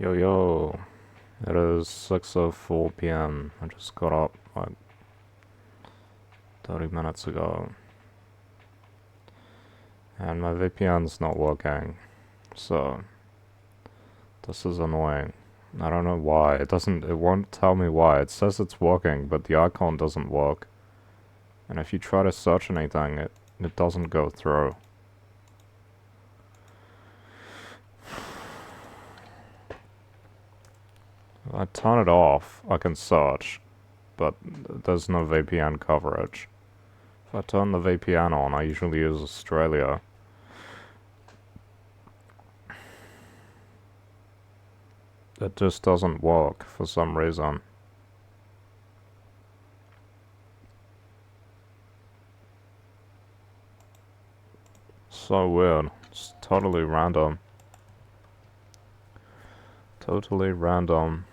Yo yo, it is 6:04 p.m. I just got up like 30 minutes ago and my VPN's not working, so this is annoying. I don't know why. It won't tell me why. It says it's working, but the icon doesn't work. And if you try to search anything, it doesn't go through. If I turn it off, I can search, but there's no VPN coverage. If I turn the VPN on, I usually use Australia. It just doesn't work for some reason. So weird. It's totally random. Totally random.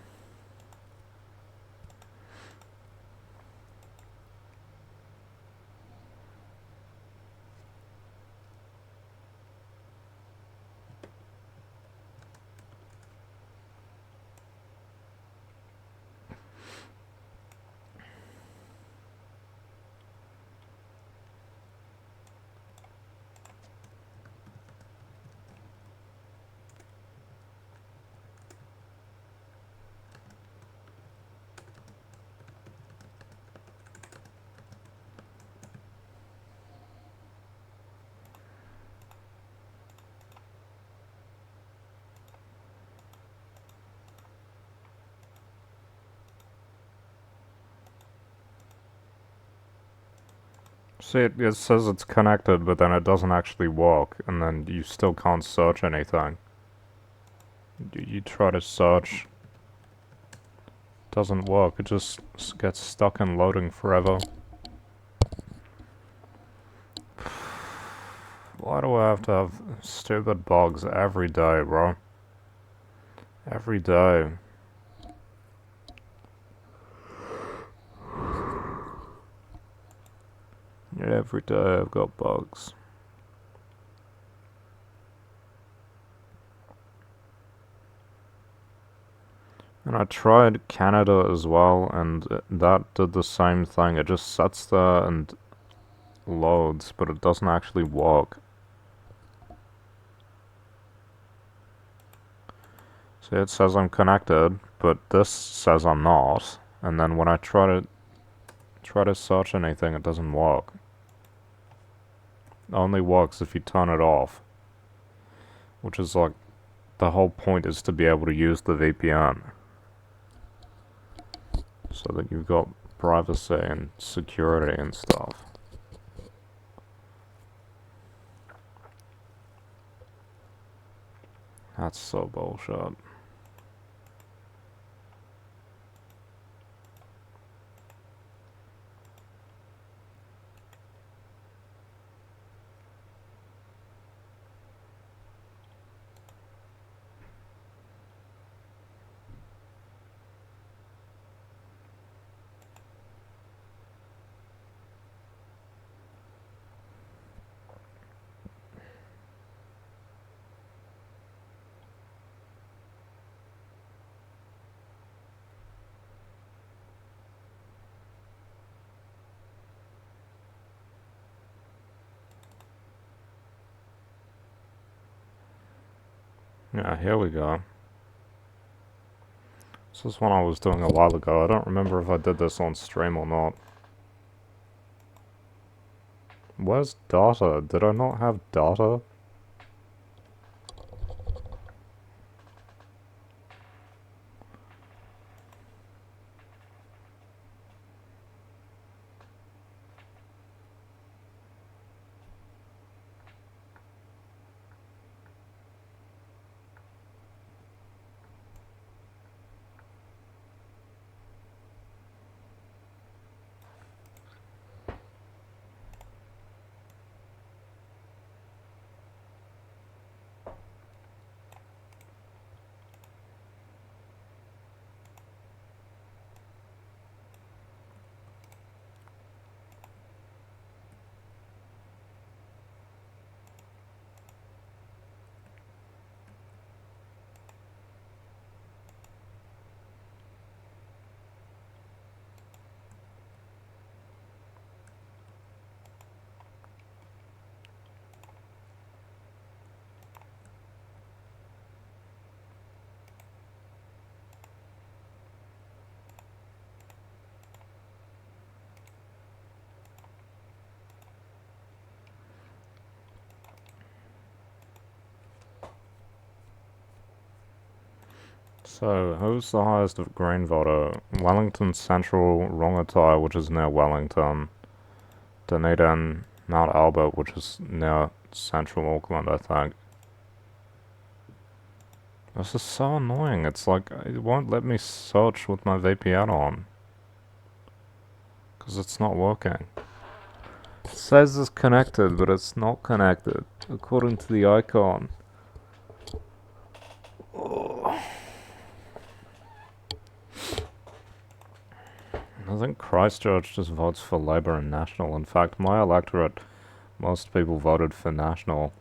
See, it says it's connected, but then it doesn't actually work, and then you still can't search anything. You try to search, doesn't work. It just gets stuck in loading forever. Why do I have to have stupid bugs every day, bro? Every day. Every day I've got bugs. And I tried Canada as well, and that did the same thing. It just sits there and loads, but it doesn't actually work. See, it says I'm connected, but this says I'm not. And then when I try to search anything, it doesn't work. It only works if you turn it off, which is like the whole point is to be able to use the VPN so that you've got privacy and security and stuff. That's so bullshit. Yeah, here we go. This is one I was doing a while ago. I don't remember if I did this on stream or not. Where's data? Did I not have data? So, who's the highest of green voter? Wellington Central, Rongotai, which is near Wellington. Dunedin, Mount Albert, which is near central Auckland, I think. This is so annoying. It's like, it won't let me search with my VPN on. Because it's not working. It says it's connected, but it's not connected, according to the icon. Oh. I think Christchurch just votes for Labour and National. In fact, my electorate, most people voted for National.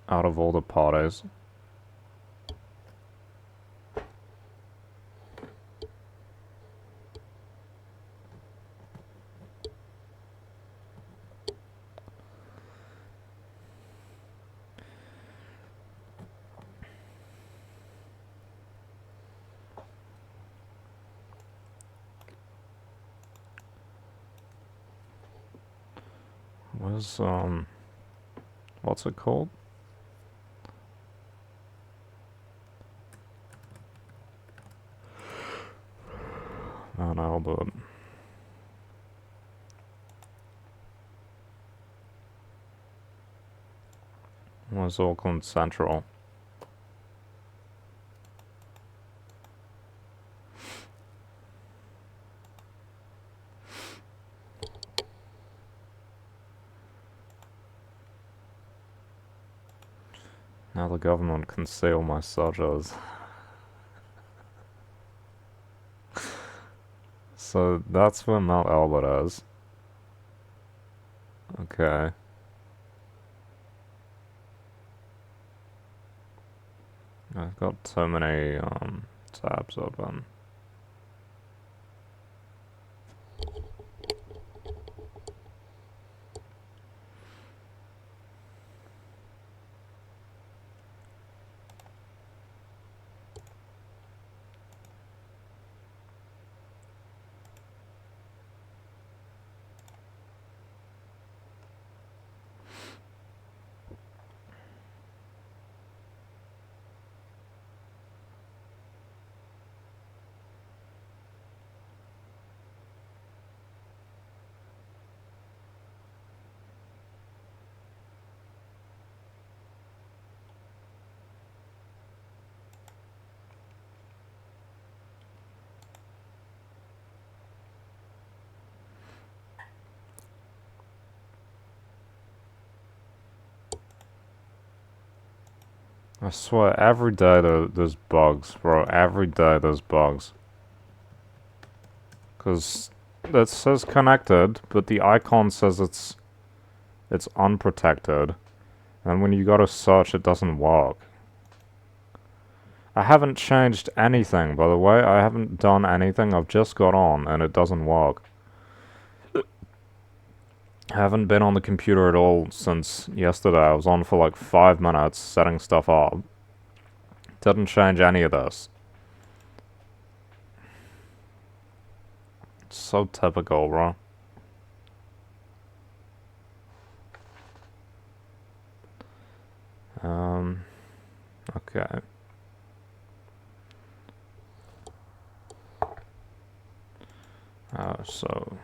Out of all the parties. Where's, what's it called? Mount Albert. Where's Auckland Central? Now the government can seal my searches. So that's where Mount Albert is. Okay. I've got so many tabs open. I swear, every day there's bugs, bro. Every day there's bugs. Because it says connected, but the icon says it's unprotected. And when you go to search, it doesn't work. I haven't changed anything, by the way. I haven't done anything. I've just got on, and it doesn't work. I haven't been on the computer at all since yesterday. I was on for like 5 minutes setting stuff up. Didn't change any of this. It's so typical, bro. Okay. So...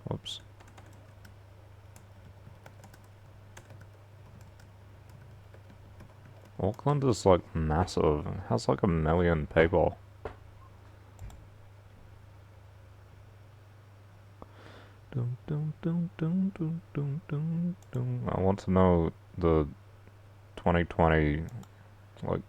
Whoops. Auckland is like massive. It has like 1 million people. I want to know the 2020, like...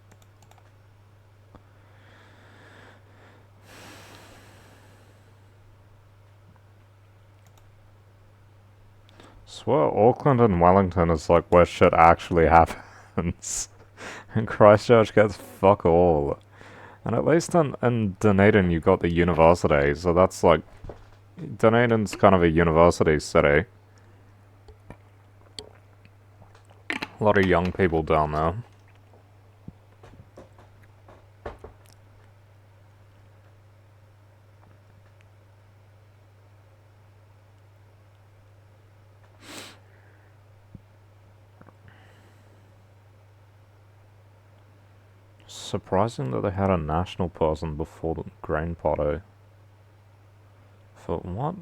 Swear Auckland and Wellington is like where shit actually happens. And Christchurch gets fuck all. And at least in Dunedin you got the university, so that's like... Dunedin's kind of a university city. A lot of young people down there. Surprising that they had a national person before the grain party. For what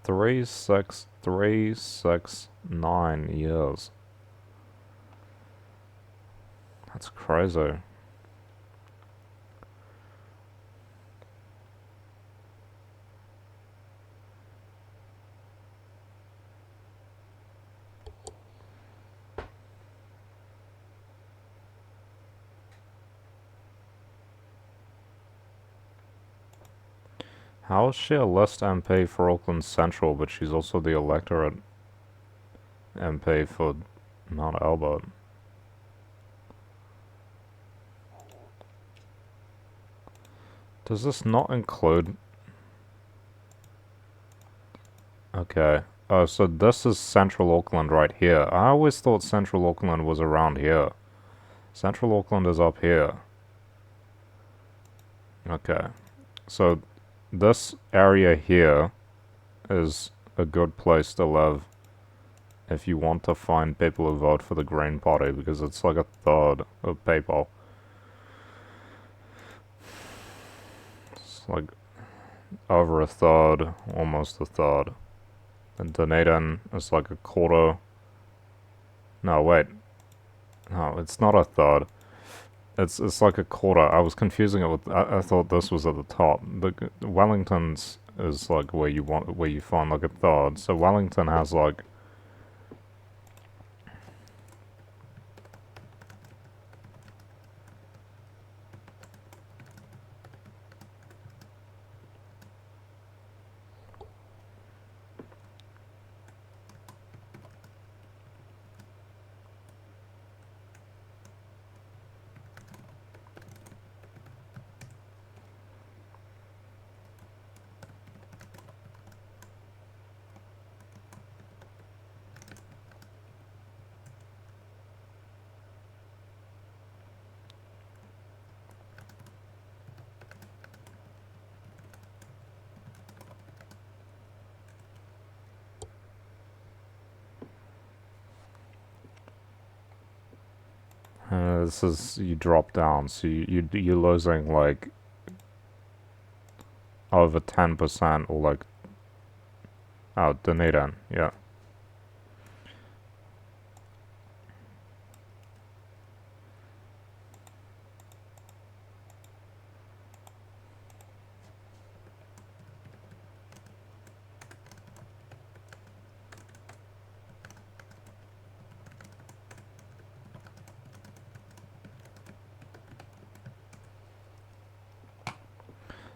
369 years. That's crazy. How is she a list MP for Auckland Central, but she's also the electorate MP for Mount Albert? Does this not include... Okay. Oh, so this is Central Auckland right here. I always thought Central Auckland was around here. Central Auckland is up here. Okay. So this area here is a good place to live if you want to find people who vote for the Green Party, because it's like a third of people. It's like over a third, almost a third. And Dunedin is like a quarter. No, wait. No, it's not a third. It's like a quarter. I was confusing it with. I thought this was at the top. Wellington's is like where you find like a third. So Wellington has like. This is you drop down, so you're losing like over 10% or like. Oh, Dunedin, yeah.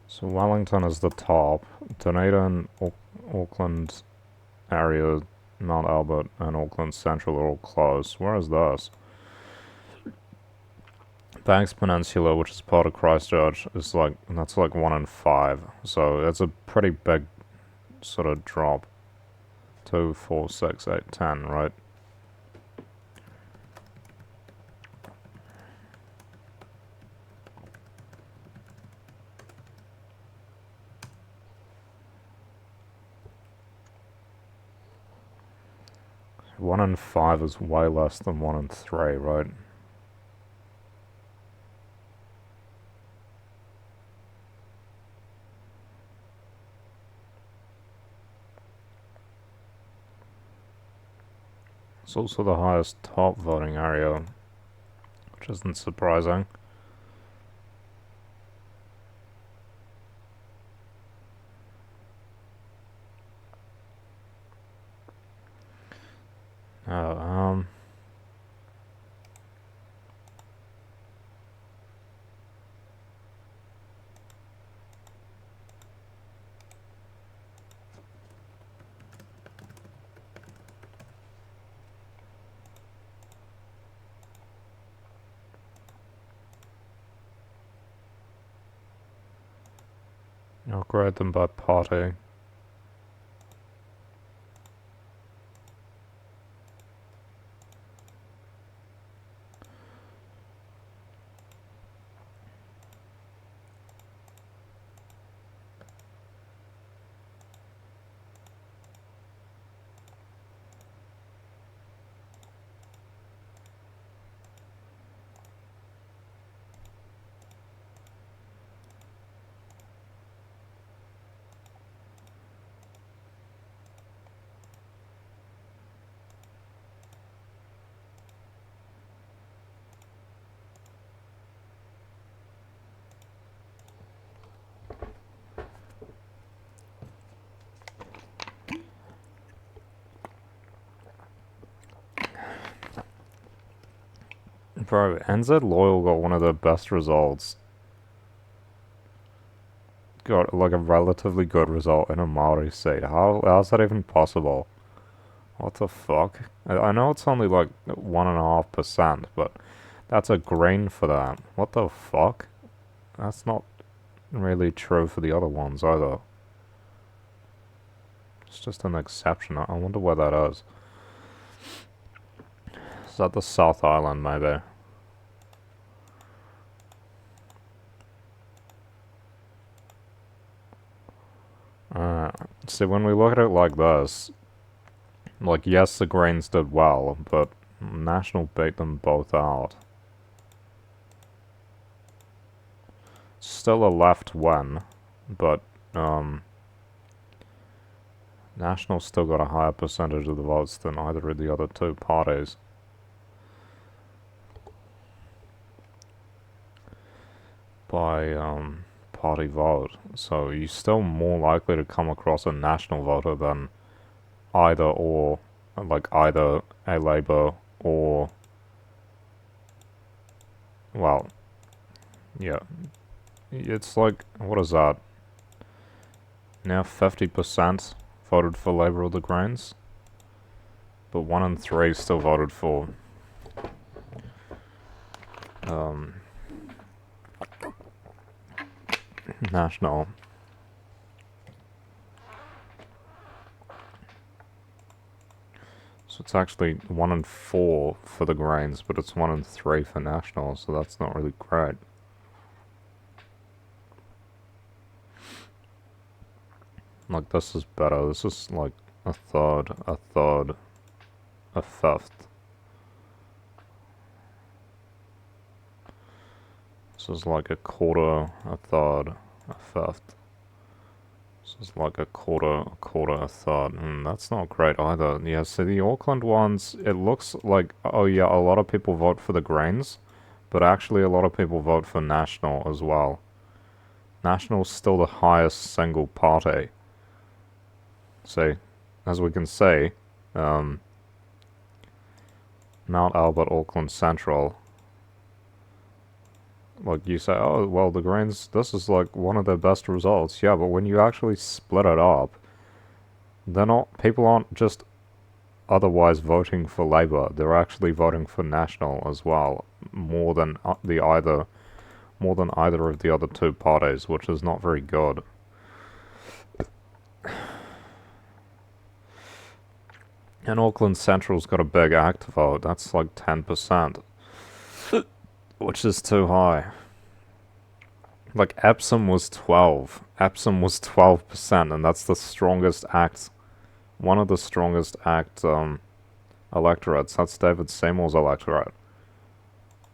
So Wellington is the top. Dunedin, Auckland area, Mount Albert, and Auckland Central are all close. Where is this? Banks Peninsula, which is part of Christchurch, is like that's like 1 in 5. So that's a pretty big sort of drop. 2, 4, 6, 8, 10, right? One in 5 is way less than 1 in 3, right? It's also the highest top voting area, which isn't surprising. Oh, I'll grade them by party. Bro, NZ Loyal got one of the best results. Got like a relatively good result in a Maori seat. How's that even possible? What the fuck? I know it's only like 1.5%, but that's a grain for that. What the fuck? That's not really true for the other ones either. It's just an exception. I wonder where that is. Is that the South Island, maybe? See, when we look at it like this, like, yes, the Greens did well, but National beat them both out. Still a left win, but, National still got a higher percentage of the votes than either of the other two parties. By, party vote. So you're still more likely to come across a National voter than either or, like either a Labour or, well, yeah. It's like, what is that? Now 50% voted for Labour or the Greens, but 1 in 3 still voted for National. So it's actually 1 in 4 for the Greens, but it's 1 in 3 for National, so that's not really great. Like, this is better. This is like a third, a third, a fifth. This is like a quarter, a third, a fifth. This is like a quarter, a third. That's not great either. Yeah, so the Auckland ones, it looks like, oh yeah, a lot of people vote for the Greens, but actually a lot of people vote for National as well. National's still the highest single party. So, as we can see, Mount Albert, Auckland Central, like you say, oh, well, the Greens, this is like one of their best results. Yeah, but when you actually split it up, people aren't just otherwise voting for Labour, they're actually voting for National as well, more than either of the other two parties, which is not very good. And Auckland Central's got a big ACT vote, that's like 10%, which is too high. Like, Epsom was 12. Epsom was 12%, and that's the strongest ACT, one of the strongest ACT, electorates. That's David Seymour's electorate.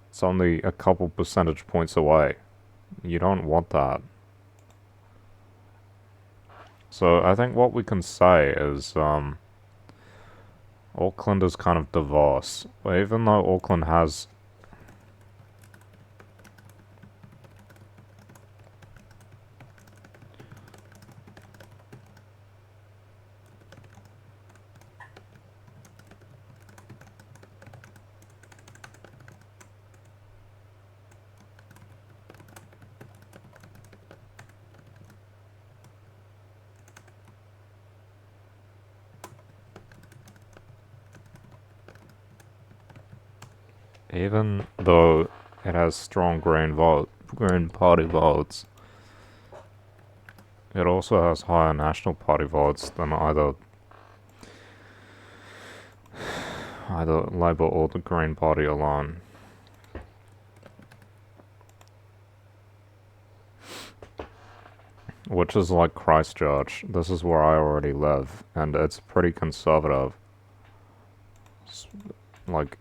It's only a couple percentage points away. You don't want that. So I think what we can say is, Auckland is kind of diverse. Even though Auckland has even though it has strong Green Party votes, it also has higher National Party votes than either Labour or the Green Party alone. Which is like Christchurch. This is where I already live, and it's pretty conservative. It's like,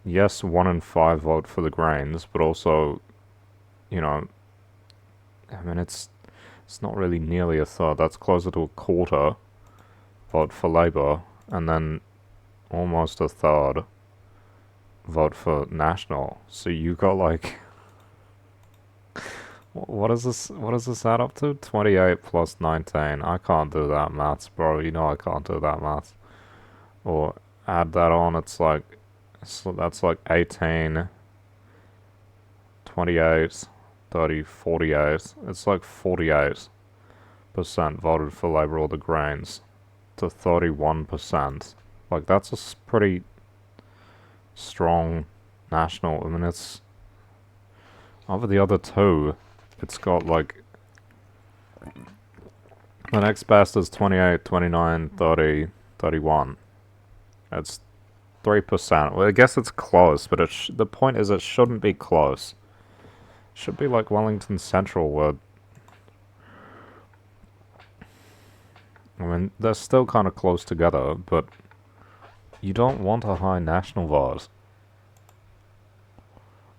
yes, 1 in 5 vote for the Greens, but also, you know, I mean, it's not really nearly a third. That's closer to a quarter vote for Labour, and then almost a third vote for National. So you got like, what is this add up to? 28 plus 19. I can't do that maths, bro. You know I can't do that maths. Or add that on, it's like So that's like 18, 28, 30, 48. It's like 48% voted for Labour or the Greens to 31%. Like, that's a pretty strong national. I mean, it's over the other two. It's got like the next best is 28, 29, 30, 31. It's 3%. Well, I guess it's close, but the point is it shouldn't be close. It should be like Wellington Central, where I mean they're still kind of close together, but you don't want a high national vote.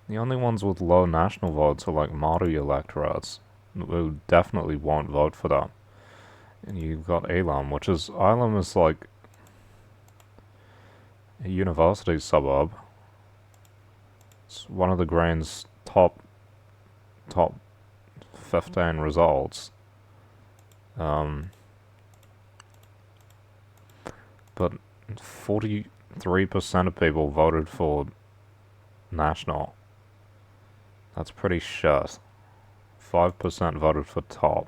The only ones with low national votes are like Māori electorates, who definitely won't vote for them. And you've got Elam, Elam is like a university suburb. It's one of the Greens' top 15 results. But 43% of people voted for national. That's pretty shit. 5% voted for top.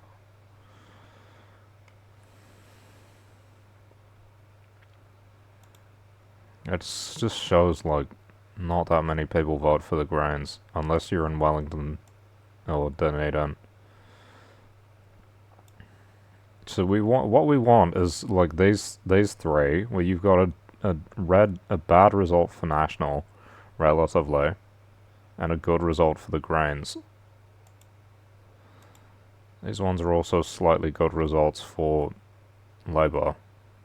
It just shows like not that many people vote for the Greens unless you're in Wellington or Dunedin. So what we want is like these three where you've got a bad result for national, relatively, and a good result for the Greens. These ones are also slightly good results for Labour.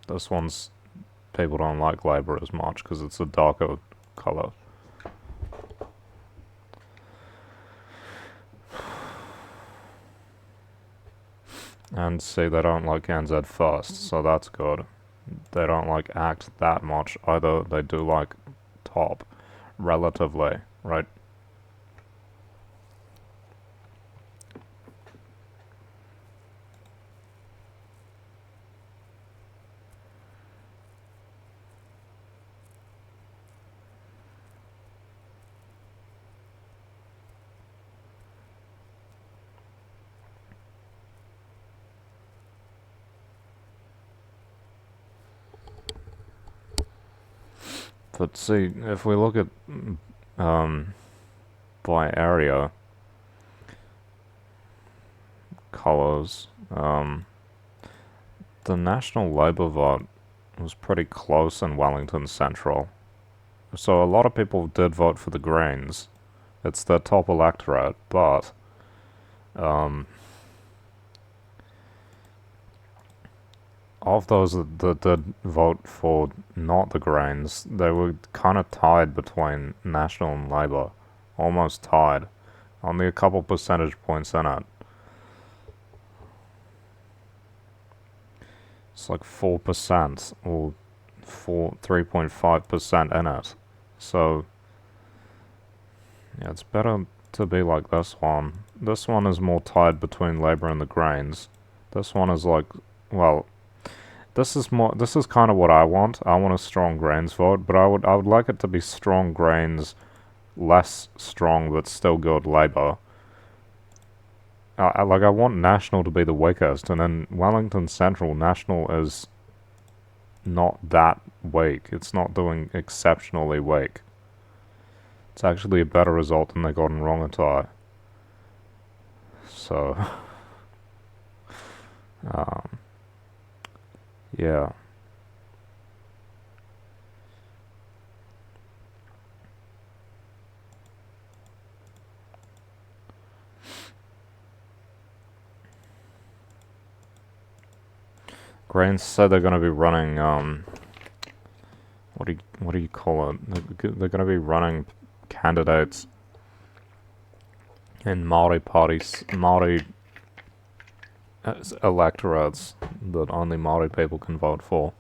This one's people don't like Labour as much because it's a darker colour. And see, they don't like NZ First, so that's good. They don't like ACT that much either. They do like top, relatively, right? But see, if we look at by area colours, the National Labour vote was pretty close in Wellington Central. So a lot of people did vote for the Greens. It's their top electorate, but of those that did vote for not the Greens, they were kind of tied between National and Labour. Almost tied. Only a couple percentage points in it. It's like 4% or 3.5% in it. So, yeah, it's better to be like this one. This one is more tied between Labour and the Greens. This one is like, well, this is kind of what I want. I want a strong Greens vote, but I would like it to be strong Greens, less strong but still good Labour. I want National to be the weakest, and in Wellington Central, National is not that weak. It's not doing exceptionally weak. It's actually a better result than they got in Rongotai. So, yeah. Greens said they're going to be running, what do you call it? They're going to be running candidates in Māori parties, Māori electorates that only Māori people can vote for.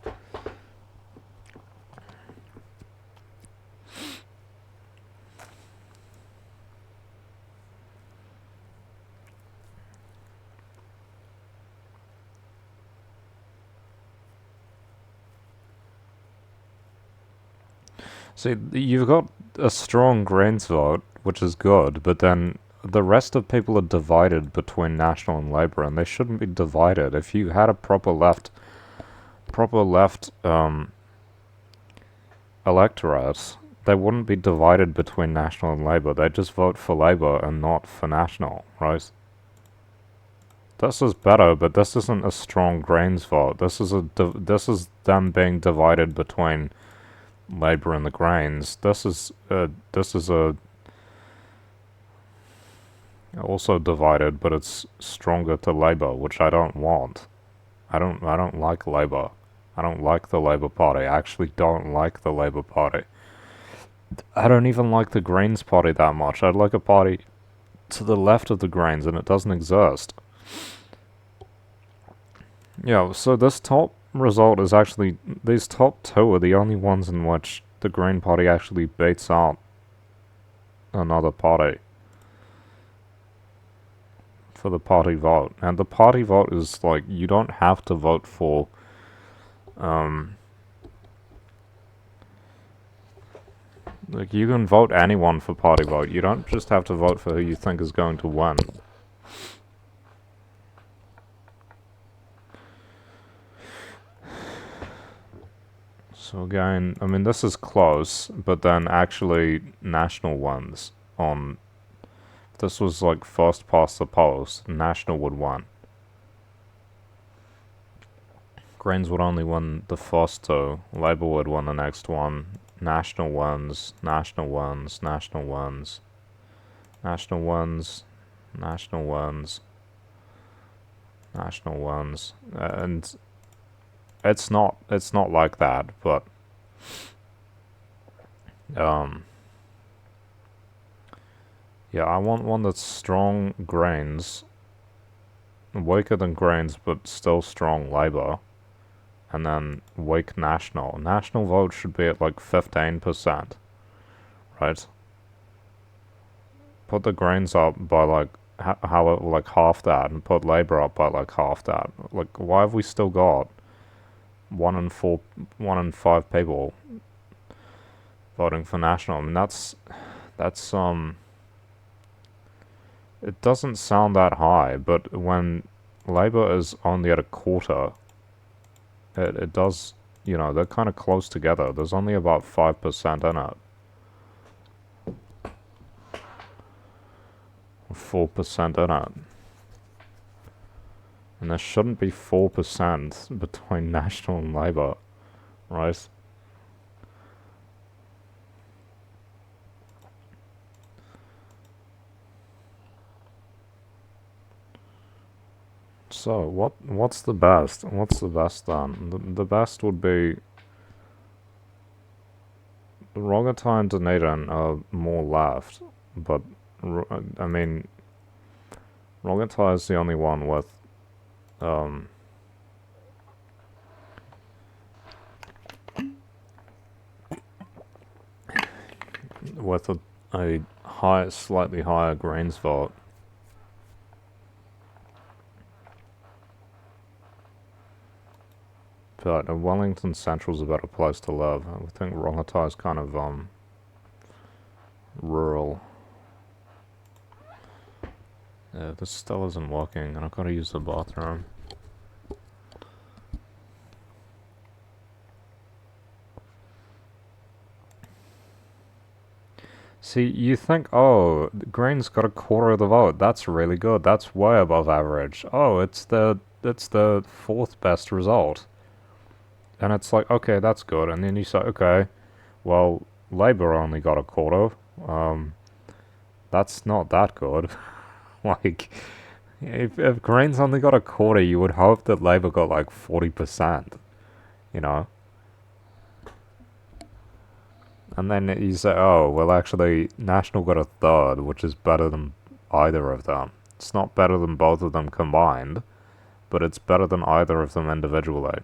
See, you've got a strong Greens vote, which is good, but then the rest of people are divided between National and Labour, and they shouldn't be divided. If you had a proper left, electorate, they wouldn't be divided between National and Labour. They'd just vote for Labour and not for National, right? This is better, but this isn't a strong Greens vote. This is them being divided between Labour and the Greens. This is a also divided, but it's stronger to Labour, which I don't want. I don't like Labour. I don't like the Labour Party. I actually don't like the Labour Party. I don't even like the Greens Party that much. I'd like a party to the left of the Greens, and it doesn't exist. Yeah, so this top result is actually... These top two are the only ones in which the Green Party actually beats out another party for the party vote. And the party vote is like, you don't have to vote for like, you can vote anyone for party vote. You don't just have to vote for who you think is going to win. So again, I mean, this is close, but then actually National wins on... This was like first past the post, National would win. Greens would only win the first two, Labour would win the next one, National wins, National wins, National wins, National wins, National wins, National wins, and it's not like that, but yeah, I want one that's strong Greens, weaker than Greens, but still strong Labour, and then weak National. National vote should be at like 15%, right? Put the Greens up by like like half that, and put Labour up by like half that. Like, why have we still got 1 in 5 people voting for National? I mean, that's it doesn't sound that high, but when Labour is only at a quarter, it does, you know, they're kind of close together. There's only about 5% in it. 4% in it. And there shouldn't be 4% between National and Labour, right? So, what's the best? What's the best then? The best would be... Rongotai and Dunedin are more left, but, I mean, Rongotai is the only one with, with a slightly higher Greens vote. But Wellington Central's a better place to live. I think Rongotai is kind of, rural. Yeah, this still isn't working, and I've got to use the bathroom. See, you think, oh, Green's got a quarter of the vote. That's really good. That's way above average. Oh, it's the 4th best result. And it's like, okay, that's good. And then you say, okay, well, Labour only got a quarter. That's not that good. Like, if Greens only got a quarter, you would hope that Labour got like 40%, you know? And then you say, oh, well, actually, National got a third, which is better than either of them. It's not better than both of them combined, but it's better than either of them individually.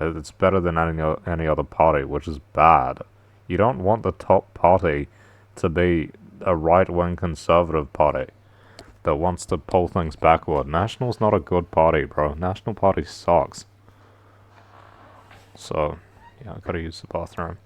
It's better than any other party, which is bad. You don't want the top party to be a right-wing conservative party that wants to pull things backward. National's not a good party, bro. National Party sucks. So, yeah, I gotta use the bathroom.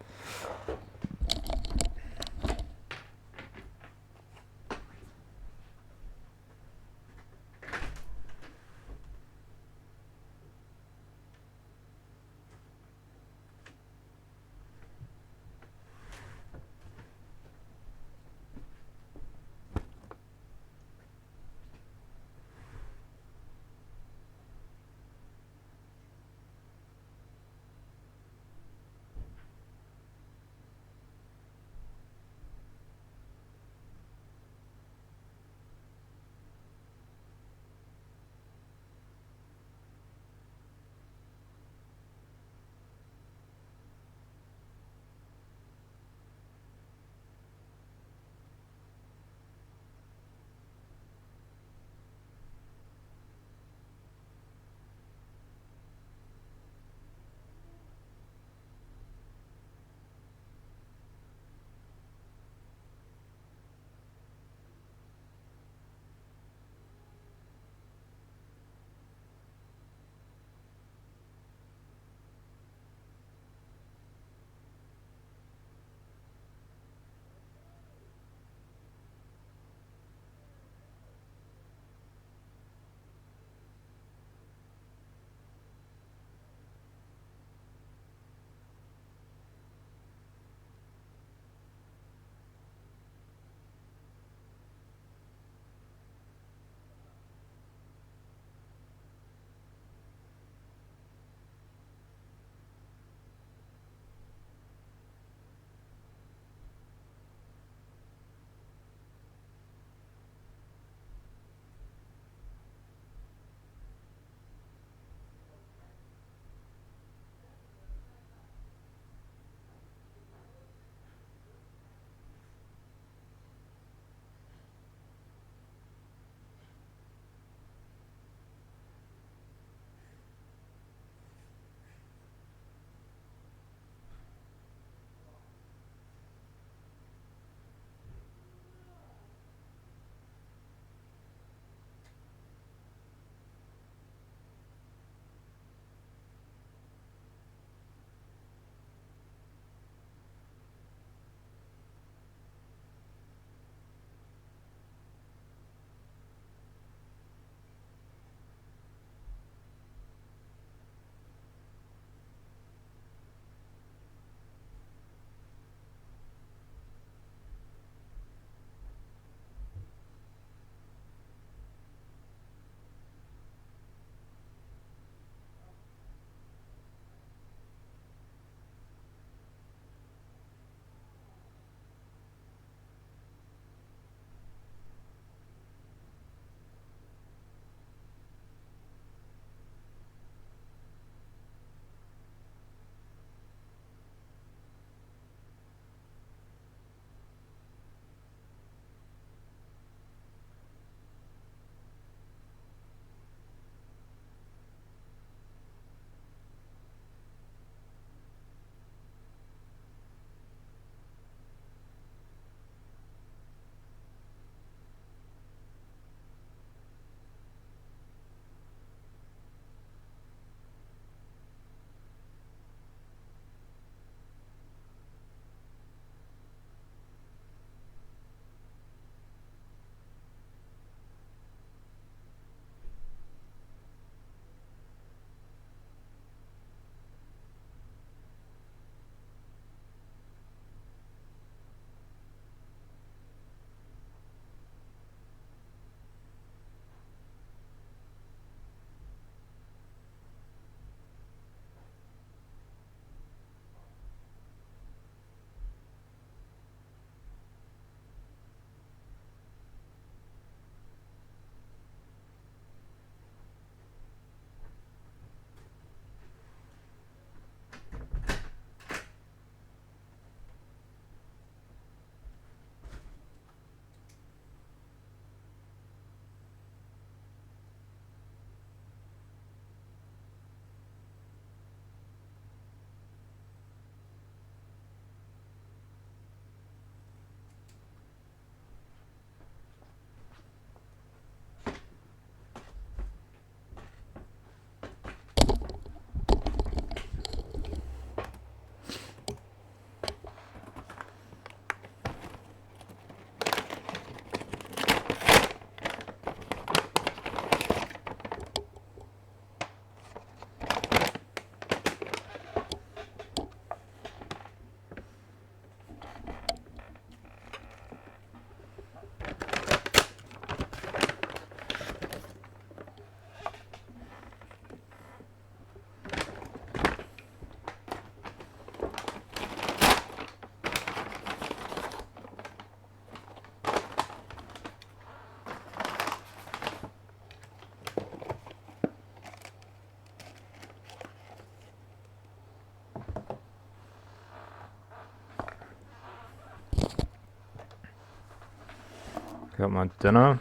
got my dinner.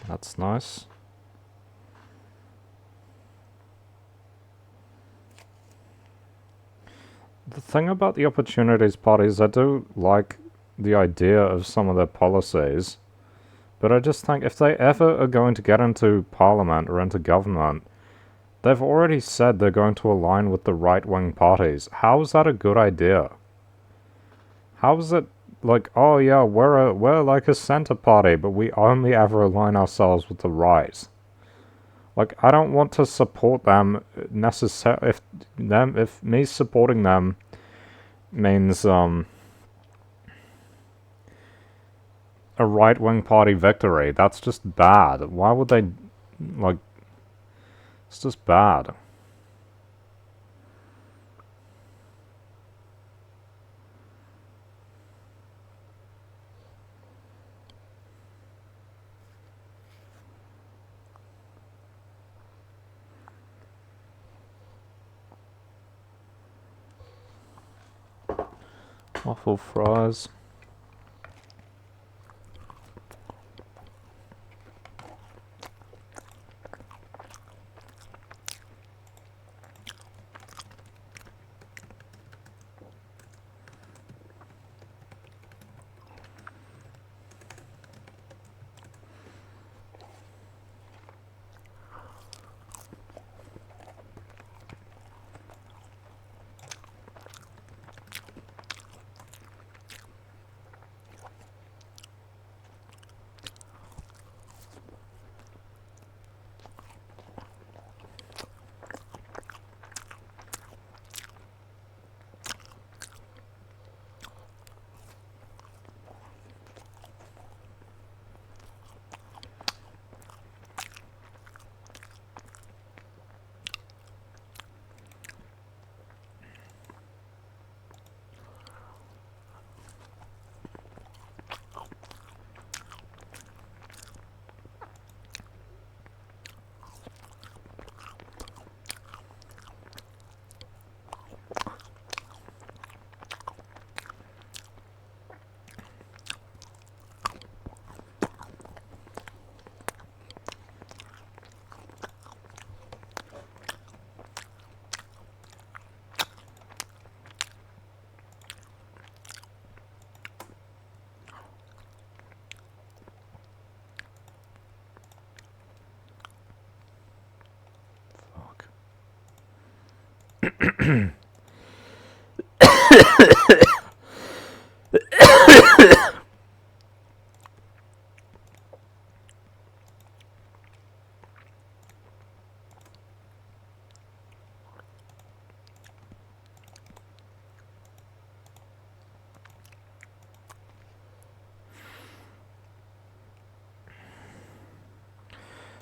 That's nice. The thing about the Opportunities parties, I do like the idea of some of their policies, but I just think if they ever are going to get into parliament or into government, they've already said they're going to align with the right-wing parties. How is that a good idea? How is it like, oh yeah, we're like a center party, but we only ever align ourselves with the right? Like, I don't want to support them if me supporting them means a right-wing party victory. That's just bad. Why would they, like, it's just bad. Waffle fries.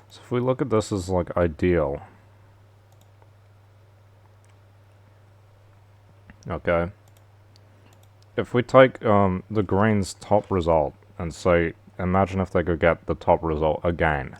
So if we look at this as like ideal, okay, if we take the Greens' top result and say, imagine if they could get the top result again.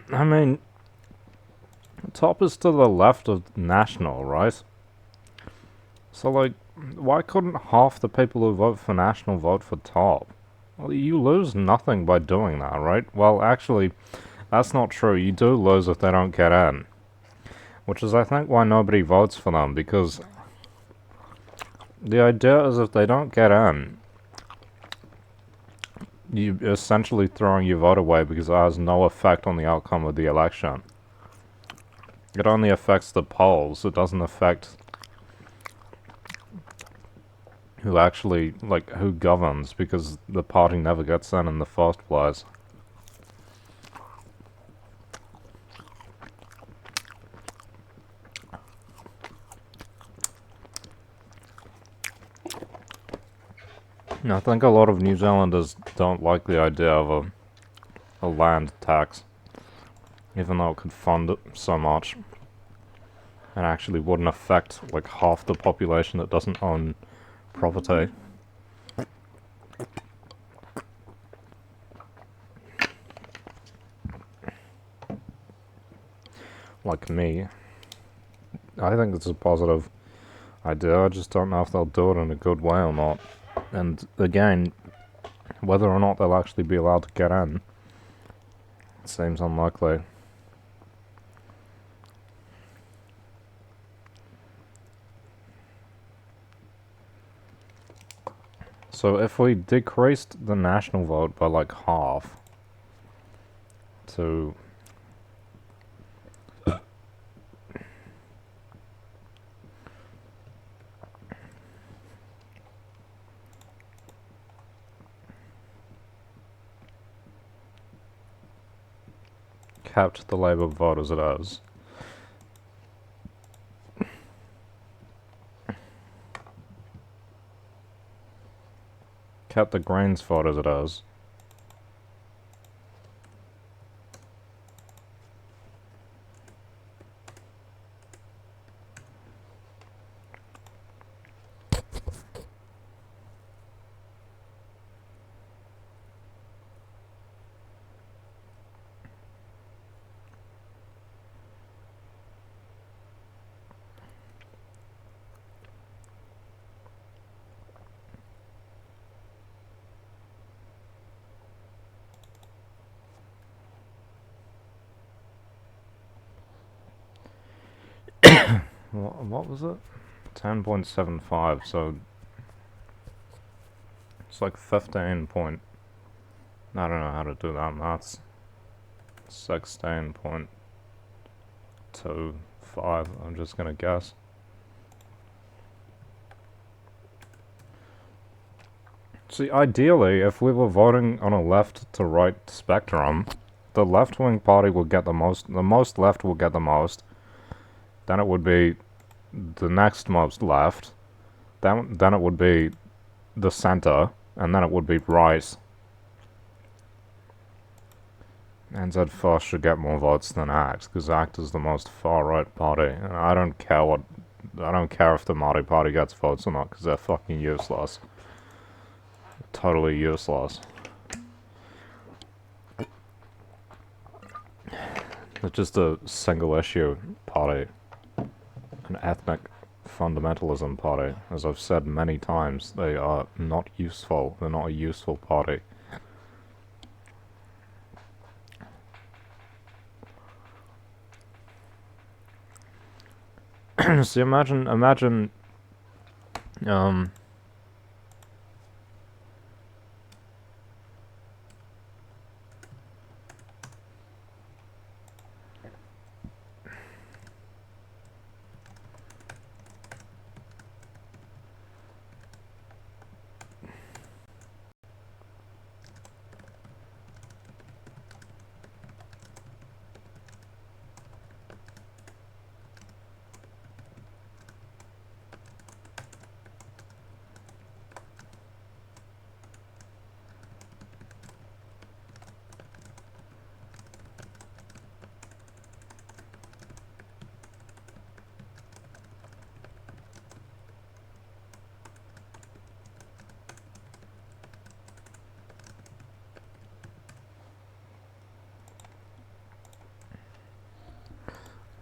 I mean, top is to the left of National, right? So, like, why couldn't half the people who vote for National vote for top? Well, you lose nothing by doing that, right? Well, actually, that's not true. You do lose if they don't get in. Which is, I think, why nobody votes for them, because the idea is if they don't get in, you're essentially throwing your vote away because it has no effect on the outcome of the election. It only affects the polls. It doesn't affect who actually, like, who governs, because the party never gets in the first place. I think a lot of New Zealanders don't like the idea of a land tax, even though it could fund it so much. It actually wouldn't affect, like, half the population that doesn't own property. Like me. I think it's a positive idea, I just don't know if they'll do it in a good way or not. And again, whether or not they'll actually be allowed to get in, it seems unlikely. So if we decreased the national vote by like half to kept the Labour vote as it is, kept the Greens vote as it is, what was it? 10.75, so it's like 15 point, I don't know how to do that maths, 16.25, I'm just gonna guess. See, ideally, if we were voting on a left to right spectrum, the left-wing party will get the most left will get the most, then it would be the next most left, then it would be the center, and then it would be right. NZ First should get more votes than ACT, because ACT is the most far-right party, and I don't care if the Māori party gets votes or not, because they're fucking useless. Totally useless. They're just a single-issue party. An ethnic fundamentalism party. As I've said many times, they are not useful. They're not a useful party. See, imagine,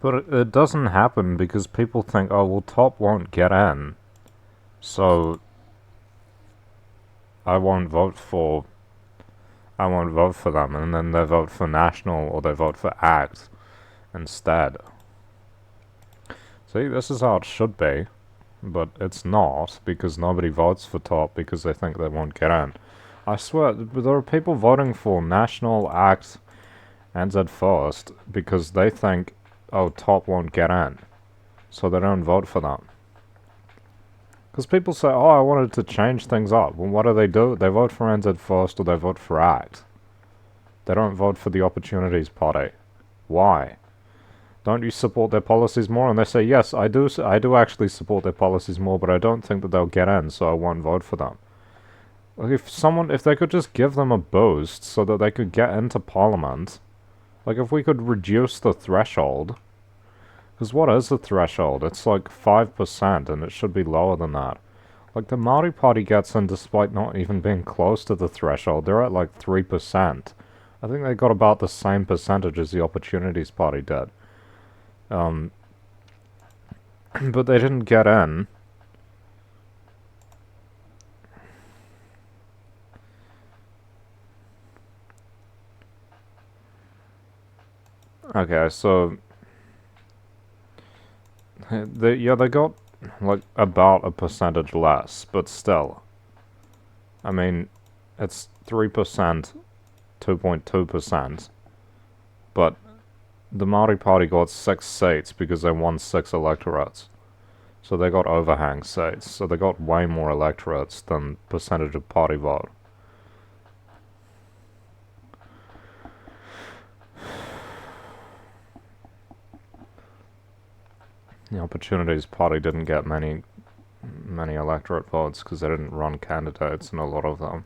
but it doesn't happen because people think, oh, well, top won't get in, so I won't vote for them, and then they vote for National or they vote for ACT instead. See, this is how it should be, but it's not, because nobody votes for top because they think they won't get in. I swear, there are people voting for National, ACT, NZ First because they think, oh, top won't get in, so they don't vote for them. Because people say, oh, I wanted to change things up. Well, what do? They vote for NZ First or they vote for ACT. They don't vote for the Opportunities Party. Why? Don't you support their policies more? And they say, yes, I do actually support their policies more, but I don't think that they'll get in, so I won't vote for them. Like, if they could just give them a boost so that they could get into Parliament, like, if we could reduce the threshold, because what is the threshold? It's like 5%, and it should be lower than that. Like, the Māori Party gets in despite not even being close to the threshold. They're at like 3%. I think they got about the same percentage as the Opportunities Party did. But they didn't get in. Okay, so they got like about a percentage less, but still. I mean, it's 3%, 2.2%, but the Māori Party got 6 seats because they won 6 electorates. So they got overhang seats, so they got way more electorates than percentage of party vote. The Opportunities Party didn't get many electorate votes because they didn't run candidates in a lot of them.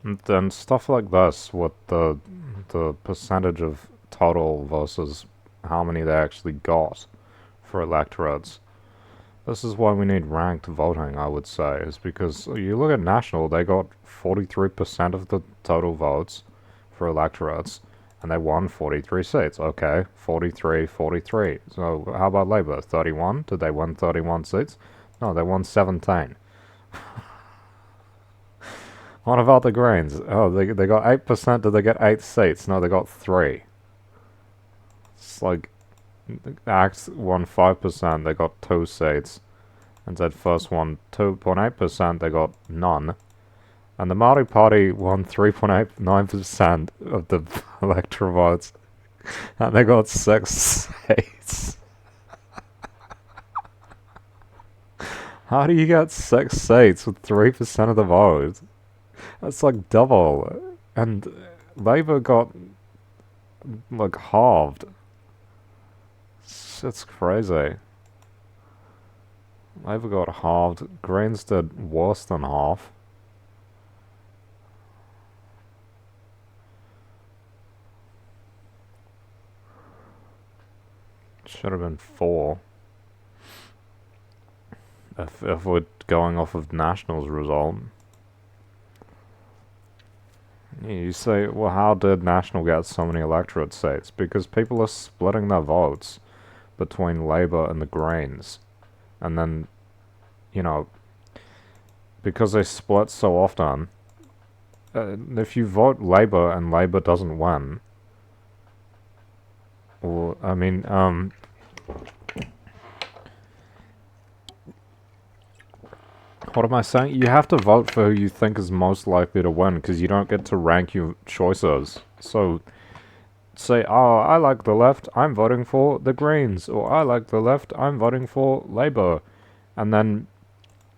And then stuff like this with the percentage of total versus how many they actually got for electorates. This is why we need ranked voting, I would say, is because you look at National, they got 43% of the total votes for electorates, and they won 43 seats. Okay, 43, 43. So how about Labour? 31? Did they win 31 seats? No, they won 17. What about the Greens? Oh, they got 8%. Did they get 8 seats? No, they got 3. It's like ACT won 5%. They got 2 seats. And NZ First won 2.8%. They got none. And the Māori Party won 3.89% of the electoral votes. And they got 6 seats. How do you get 6 seats with 3% of the vote? That's like double. And Labour got like halved. It's crazy. Labour got halved. Greens did worse than half. Should have been 4. If we're going off of National's result. You say, well, how did National get so many electorate seats? Because people are splitting their votes between Labour and the Greens. And then, you know, because they split so often, if you vote Labour and Labour doesn't win, well, I mean, what am I saying? You have to vote for who you think is most likely to win, because you don't get to rank your choices. So, say, oh, I like the left, I'm voting for the Greens, or I like the left, I'm voting for Labour. And then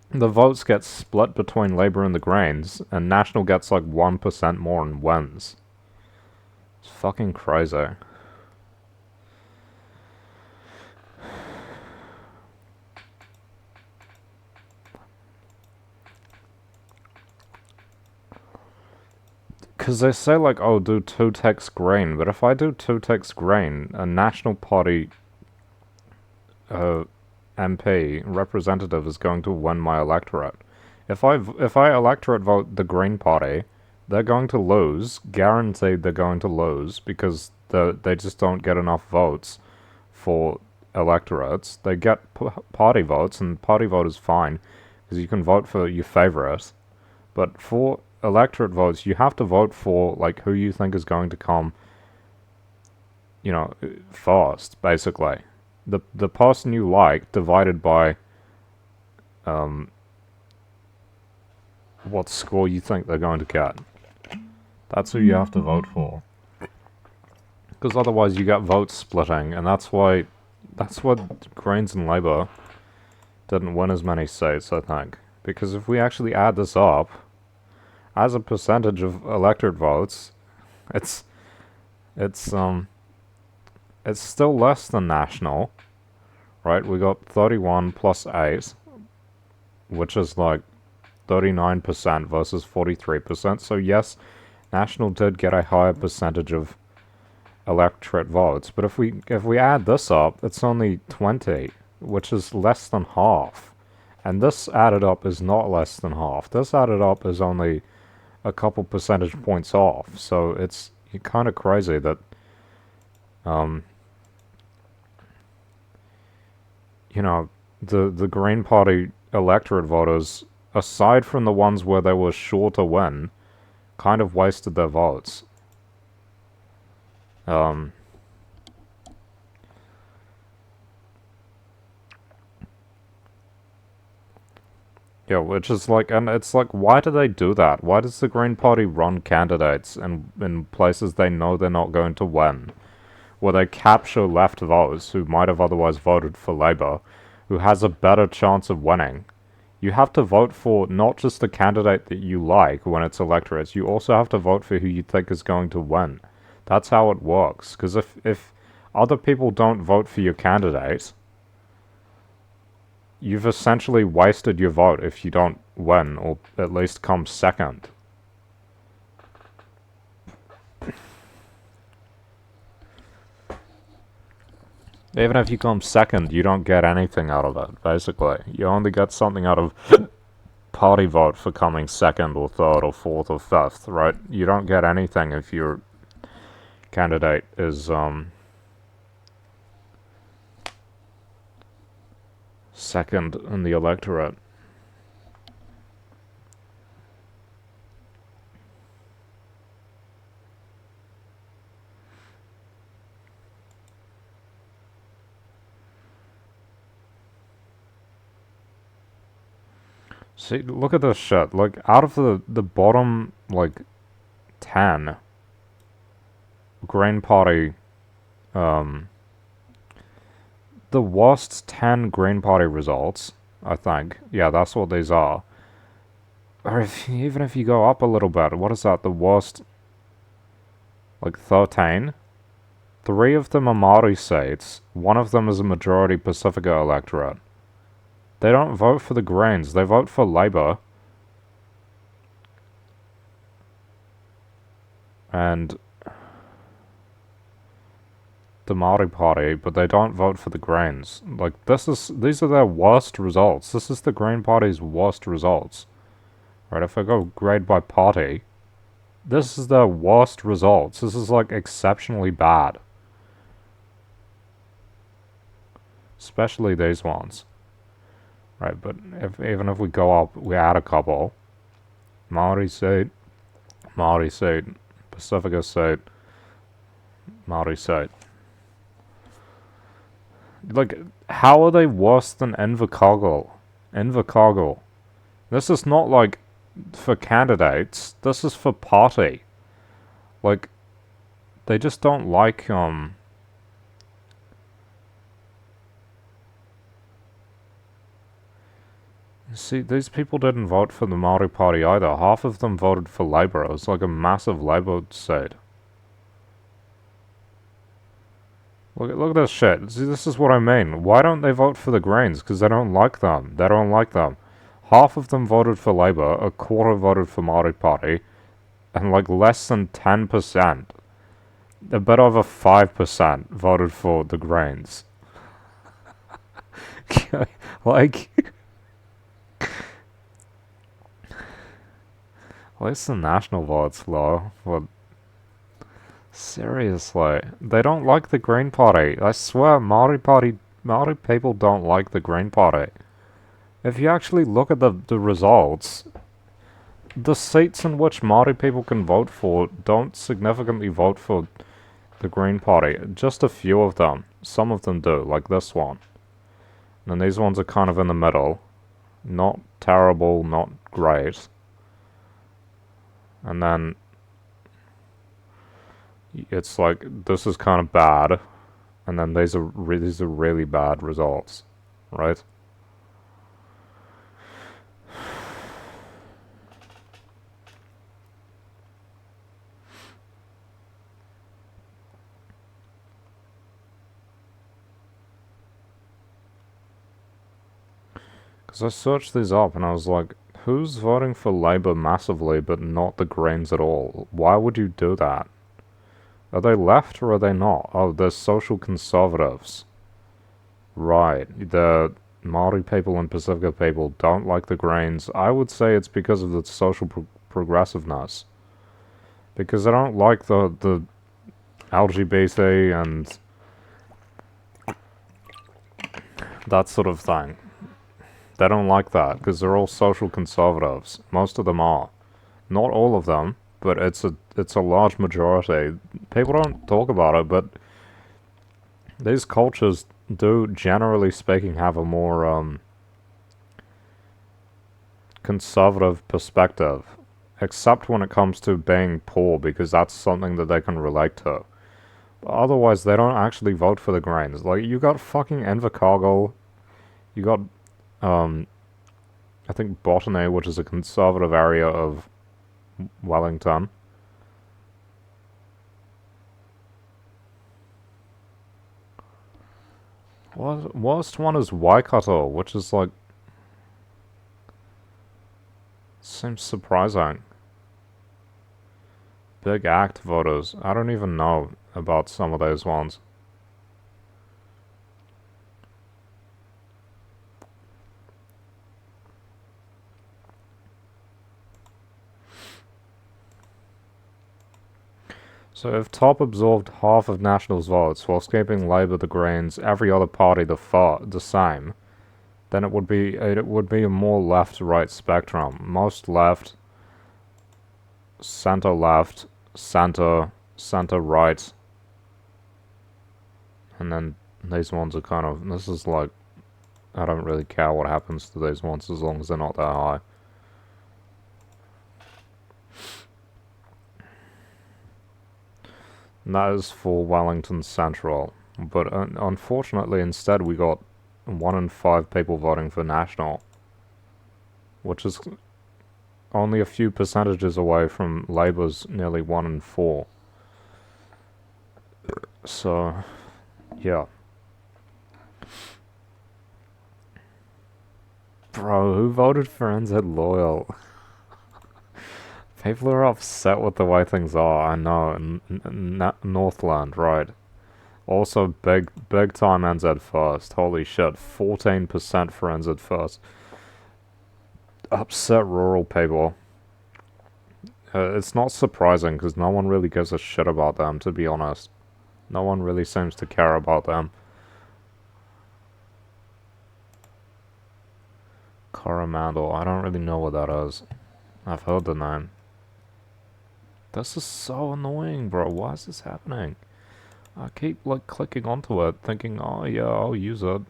the votes get split between Labour and the Greens, and National gets like 1% more and wins. It's fucking crazy. Because they say, like, oh, do two ticks green, but if I do two ticks green, a National Party MP representative is going to win my electorate. If I electorate vote the Green Party, they're going to lose, guaranteed they're going to lose, because they just don't get enough votes for electorates. They get party votes, and party vote is fine, because you can vote for your favorite. But for electorate votes, you have to vote for, like, who you think is going to come, first, basically. The person you like divided by what score you think they're going to get. That's who you have to vote for. Because otherwise you get vote splitting, and that's what Greens and Labour didn't win as many seats, I think. Because if we actually add this up, as a percentage of electorate votes, it's still less than national, right? We got 31 plus 8, which is like 39% versus 43%. So yes, national did get a higher percentage of electorate votes, but if we add this up, it's only 20, which is less than half. And this added up is not less than half. This added up is only a couple percentage points off. So it's kind of crazy that the Green Party electorate voters, aside from the ones where they were sure to win, kind of wasted their votes. Yeah, which is like, and it's like, why do they do that? Why does the Green Party run candidates in places they know they're not going to win? Where they capture left votes who might have otherwise voted for Labour, who has a better chance of winning. You have to vote for not just the candidate that you like when it's electorates, you also have to vote for who you think is going to win. That's how it works. Because if other people don't vote for your candidate, you've essentially wasted your vote if you don't win, or at least come second. Even if you come second, you don't get anything out of it, basically. You only get something out of party vote for coming second or third or fourth or fifth, right? You don't get anything if your candidate is, second in the electorate. See, look at this shit. Like, out of the bottom, like, 10 Green Party, the worst 10 Green Party results, I think. Yeah, that's what these are. Or even if you go up a little bit, what is that? The worst, like, 13? 3 of them are Māori seats. 1 of them is a majority Pacifica electorate. They don't vote for the Greens, they vote for Labour. And the Māori Party, but they don't vote for the Greens. Like, these are their worst results. This is the Green Party's worst results. Right, if I go grade by party, this is their worst results. This is, like, exceptionally bad. Especially these ones. Right, but even if we go up, we add a couple. Māori seat, Pacifica seat, Māori seat. Like, how are they worse than Invercargill? Invercargill. This is not, like, for candidates. This is for party. Like, they just don't like, See, these people didn't vote for the Māori Party either. Half of them voted for Labour. It was like a massive Labour seat. Look at this shit. See, this is what I mean. Why don't they vote for the Greens? Because they don't like them. They don't like them. Half of them voted for Labour. A quarter voted for Māori Party. and like less than 10%, a bit over 5% voted for the Greens. Like, at least the national vote's low, but seriously, they don't like the Green Party. I swear, Maori people don't like the Green Party. If you actually look at the results, the seats in which Maori people can vote for don't significantly vote for the Green Party. Just a few of them. Some of them do, like this one. And these ones are kind of in the middle. Not terrible, not great. And then it's like, this is kind of bad. And then these are really bad results. Right? Because I searched these up and I was like, who's voting for Labour massively but not the Greens at all? Why would you do that? Are they left or are they not? Oh, they're social conservatives. Right. The Maori people and Pacifica people don't like the Greens. I would say it's because of the social progressiveness. Because they don't like the LGBT and that sort of thing. They don't like that because they're all social conservatives. Most of them are. Not all of them, but it's a large majority. People don't talk about it, but these cultures do, generally speaking, have a more conservative perspective. Except when it comes to being poor, because that's something that they can relate to. But otherwise, they don't actually vote for the Greens. Like, you got fucking Invercargill, you got I think Botany, which is a conservative area of Wellington. Worst one is Waikato, which is like, seems surprising. Big ACT voters. I don't even know about some of those ones. So if Top absorbed half of National's votes whilst keeping Labour, the Greens, every other party the same, then it would be a more left-right spectrum. Most left, centre-right, and then these ones are kind of, this is like, I don't really care what happens to these ones as long as they're not that high. And that is for Wellington Central. But unfortunately, instead, we got 1 in 5 people voting for National, which is only a few percentages away from Labour's nearly 1 in 4. So, yeah. Bro, who voted for NZ Loyal? People are upset with the way things are, I know. Northland, right. Also, big time NZ First. Holy shit, 14% for NZ First. Upset rural people. It's not surprising, because no one really gives a shit about them, to be honest. No one really seems to care about them. Coromandel, I don't really know what that is. I've heard the name. This is so annoying, bro. Why is this happening? I keep, like, clicking onto it, thinking, oh yeah, I'll use it.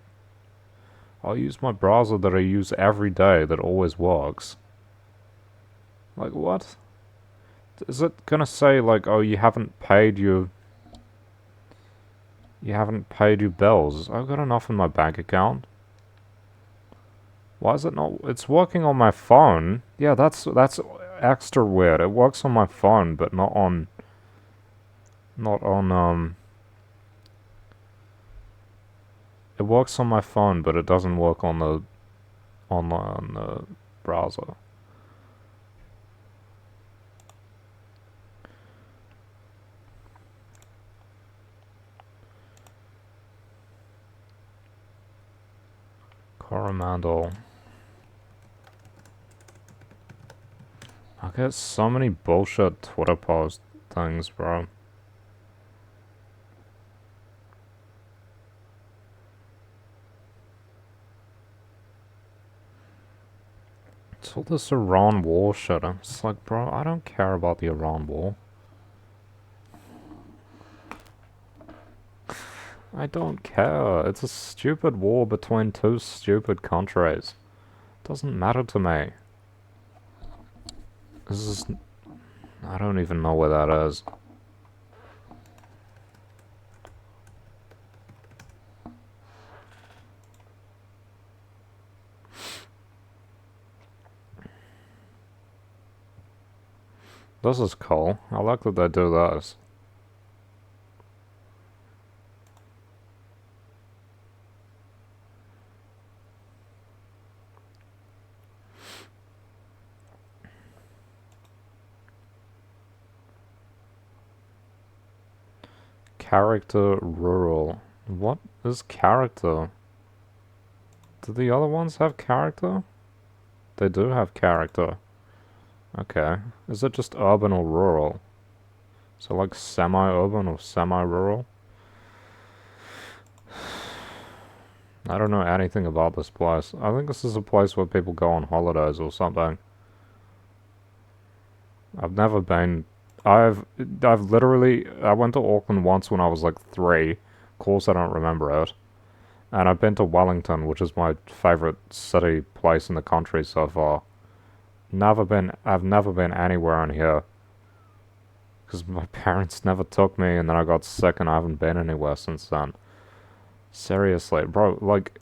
I'll use my browser that I use every day that always works. Like, what? Is it gonna say, like, oh, you haven't paid your bills? I've got enough in my bank account. Why is it not? It's working on my phone. Yeah, that's extra weird. It works on my phone, but not on it works on my phone, but it doesn't work on the browser. Coromandel. I get so many bullshit Twitter post things, bro. It's all this Iran war shit. I'm just like, bro, I don't care about the Iran war. I don't care. It's a stupid war between two stupid countries. Doesn't matter to me. This is... I don't even know where that is. This is cool. I like that they do this. Character rural. What is character? Do the other ones have character? They do have character. Okay. Is it just urban or rural? So like semi-urban or semi-rural? I don't know anything about this place. I think this is a place where people go on holidays or something. I've never been... I've literally... I went to Auckland once when I was like 3. Of course I don't remember it. And I've been to Wellington, which is my favorite city place in the country so far. I've never been anywhere in here. Because my parents never took me, and then I got sick and I haven't been anywhere since then. Seriously, bro, like,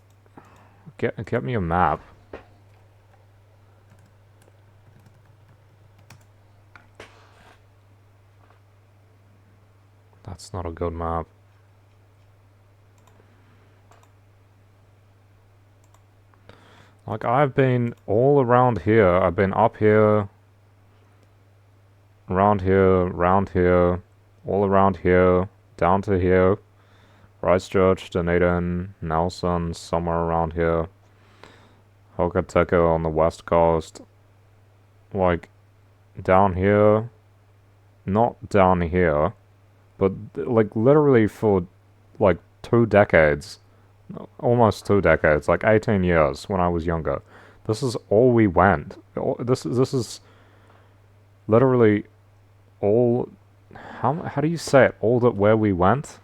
get me a map. That's not a good map. Like, I've been all around here. I've been up here, around here, all around here, down to here. Christchurch, Dunedin, Nelson, somewhere around here. Hokitika on the west coast. Like, down here. Not down here. But, like, literally for, like, 2 decades. Almost 2 decades. Like, 18 years when I was younger. This is all we went. This is literally all... How do you say it? All that where we went?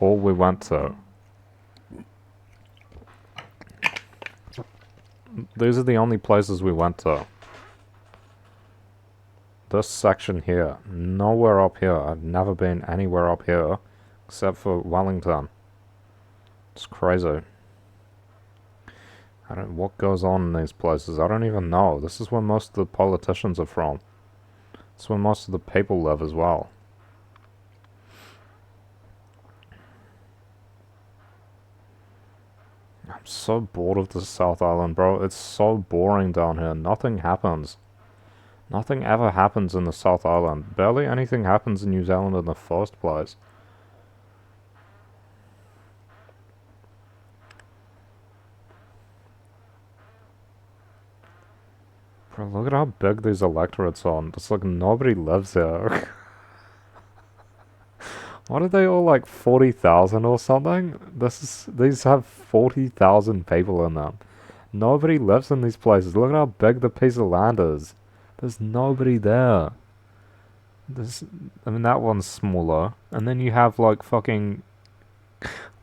All we went to. These are the only places we went to. This section here. Nowhere up here. I've never been anywhere up here. Except for Wellington. It's crazy. I don't... What goes on in these places? I don't even know. This is where most of the politicians are from. It's where most of the people live as well. I'm so bored of the South Island, bro. It's so boring down here. Nothing happens. Nothing ever happens in the South Island. Barely anything happens in New Zealand in the first place. Bro, look at how big these electorates are. It's like nobody lives here. What are they all, like 40,000 or something? These have 40,000 people in them. Nobody lives in these places. Look at how big the piece of land is. There's nobody there. I mean, that one's smaller. And then you have like fucking...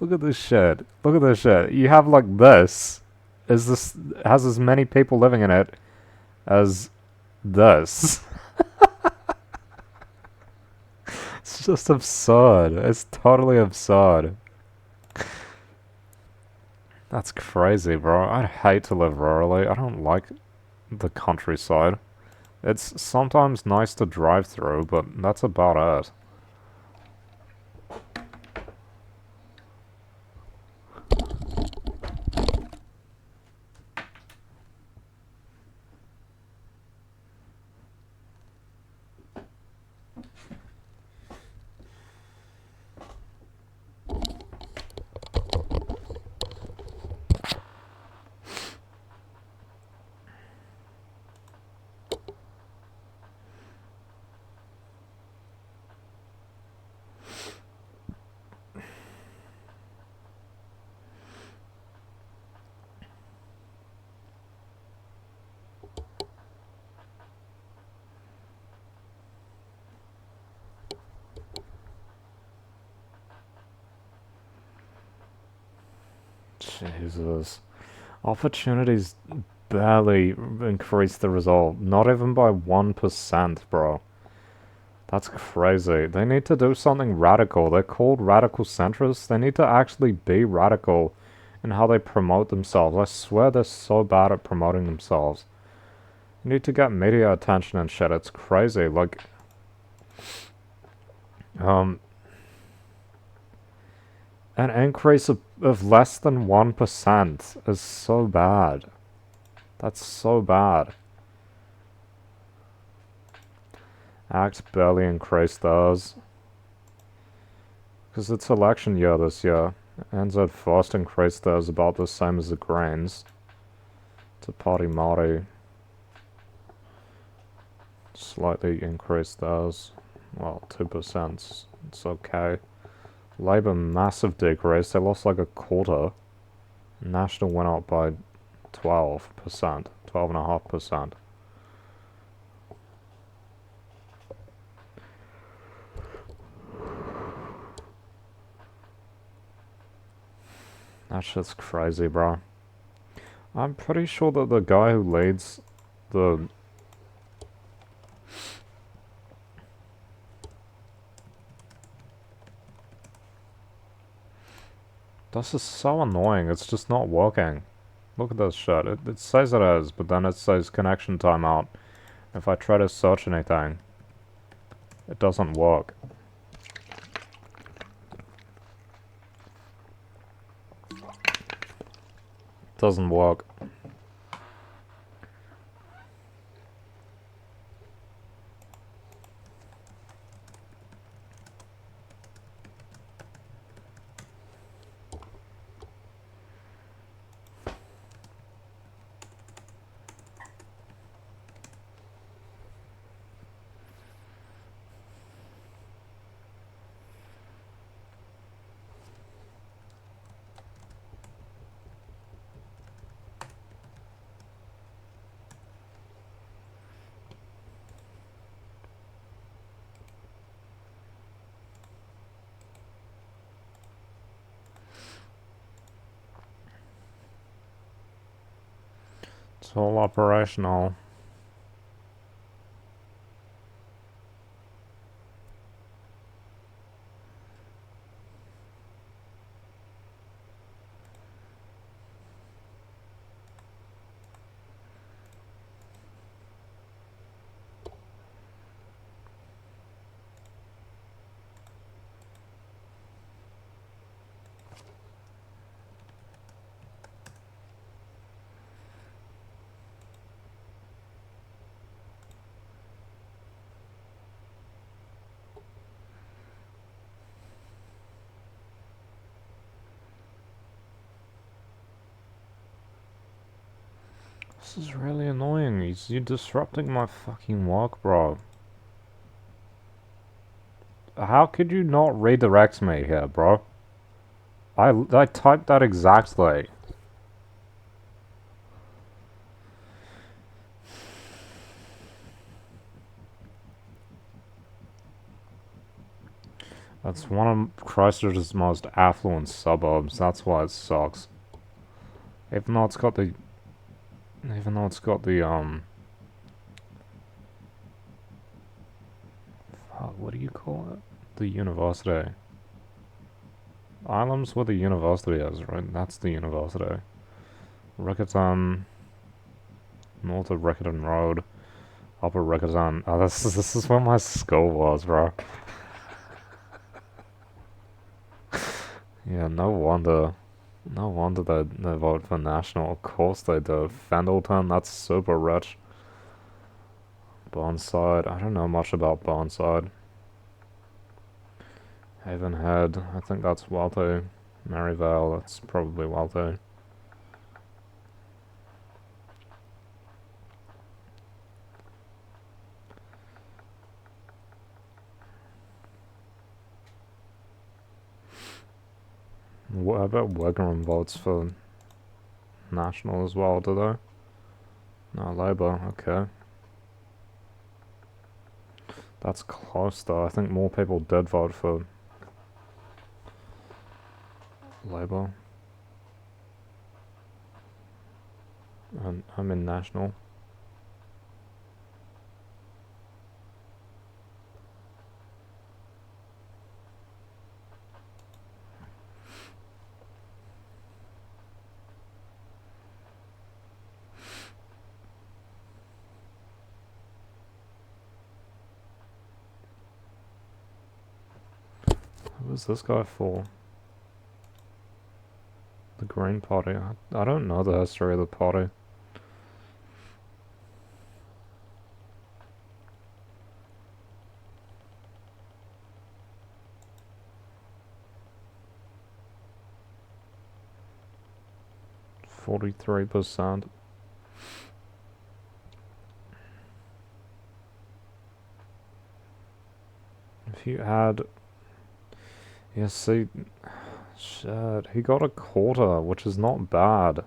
Look at this shit. Look at this shit. You have like this. Has as many people living in it as this. It's just absurd. It's totally absurd. That's crazy, bro. I'd hate to live rurally. I don't like the countryside. It's sometimes nice to drive through, but that's about it. Jesus. Opportunities barely increase the result. Not even by 1%, bro. That's crazy. They need to do something radical. They're called radical centrists. They need to actually be radical in how they promote themselves. I swear they're so bad at promoting themselves. You need to get media attention and shit. It's crazy. Like, an increase of less than 1% is so bad. That's so bad. Act barely increased theirs. Because it's election year this year. NZ First increased theirs about the same as the Greens. To Party Māori. Slightly increased theirs. Well, 2%. It's okay. Labour massive decrease. They lost like a quarter. National went up by 12%. 12.5%. That shit's crazy, bro. I'm pretty sure that the guy who leads the... This is so annoying, it's just not working. Look at this shit. It says it is, but then it says connection timeout. If I try to search anything, it doesn't work. It doesn't work. It's all operational. This is really annoying. You're disrupting my fucking work, bro. How could you not redirect me here, bro? I typed that exactly. That's one of Christchurch's most affluent suburbs. That's why it sucks. Even though it's got the... Fuck, what do you call it? The university. Island's where the university is, right? That's the university. Riccarton... North of Riccarton Road. Upper Riccarton. Oh, this is where my school was, bro. Yeah, no wonder. No wonder they vote for National. Of course they do. Fendleton, that's super rich. Burnside, I don't know much about Burnside. Havenhead, I think that's wealthy. Maryvale, that's probably wealthy. I bet Wigram votes for National as well, do they? No, Labour, okay. That's close though. I think more people did vote for Labour. I'm in national. Who was this guy for? The Green Party. I don't know the history of the party. %43%. If you add... Yeah, see... Shit, he got a quarter, which is not bad.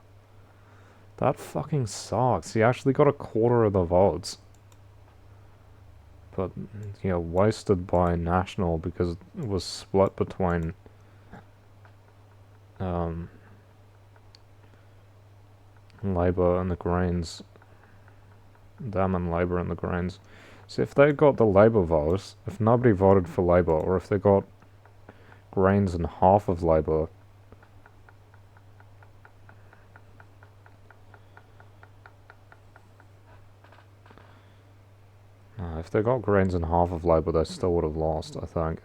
That fucking sucks. He actually got a quarter of the votes. But, yeah, wasted by National because it was split between... Labour and the Greens. Them and Labour and the Greens. So if they got the Labour vote, if nobody voted for Labour, or if they got Greens and half of Labour... if they got Greens and half of Labour, they still would have lost, I think.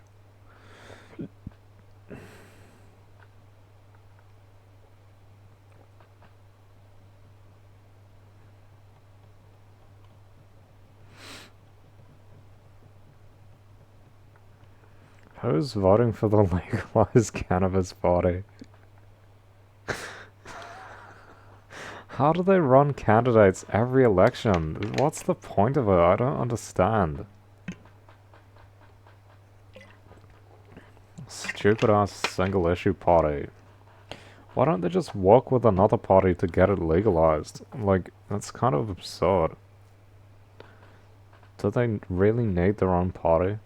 Who's voting for the legalized cannabis party? How do they run candidates every election? What's the point of it? I don't understand. Stupid ass single issue party. Why don't they just work with another party to get it legalized? Like, that's kind of absurd. Do they really need their own party?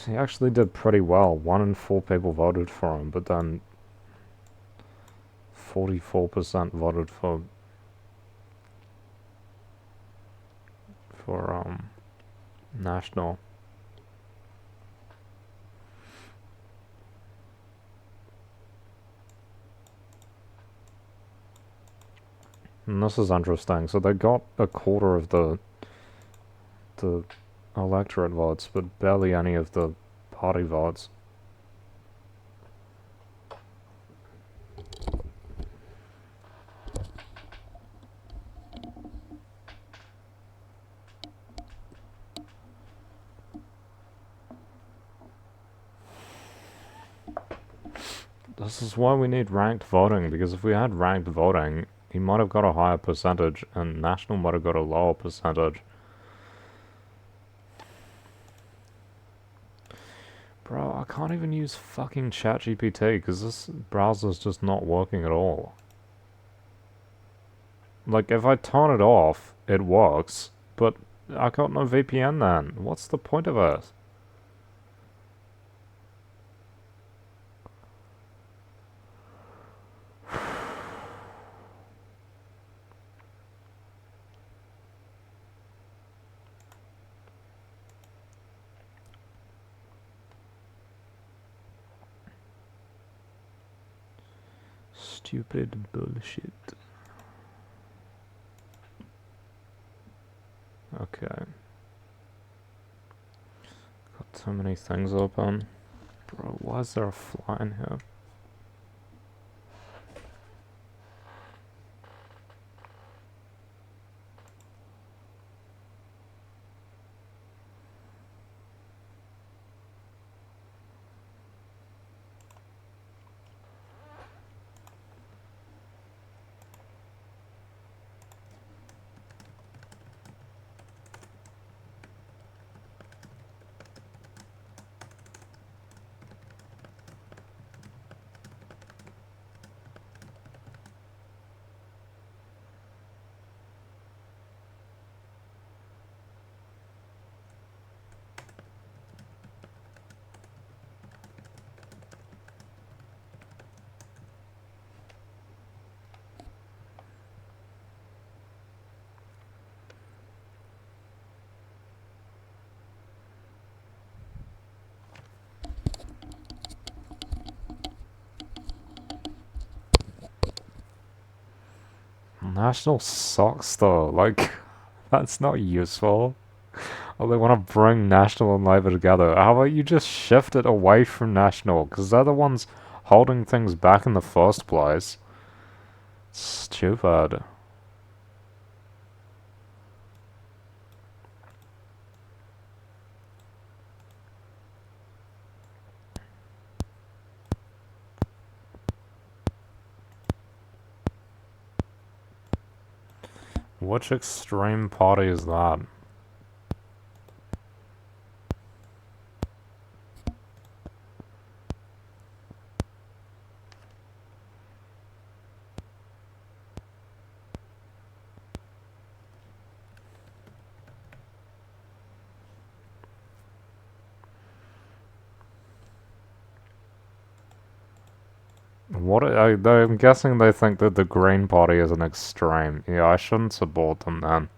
He actually did pretty well. 1 in 4 people voted for him, but then 44% voted for National. And this is interesting. So they got a quarter of the electorate votes, but barely any of the party votes. This is why we need ranked voting, because if we had ranked voting, he might have got a higher percentage, and National might have got a lower percentage. Bro, I can't even use fucking ChatGPT, because this browser's just not working at all. Like, if I turn it off, it works, but I got no VPN then. What's the point of it? Stupid bullshit. Okay. Got so many things open. Bro, why is there a fly in here? National sucks though, like, that's not useful. Oh, they want to bring National and Labour together. How about you just shift it away from National? Because they're the ones holding things back in the first place. Stupid. Which extreme party is that? I'm guessing they think that the Green Party is an extreme. Yeah, I shouldn't support them then.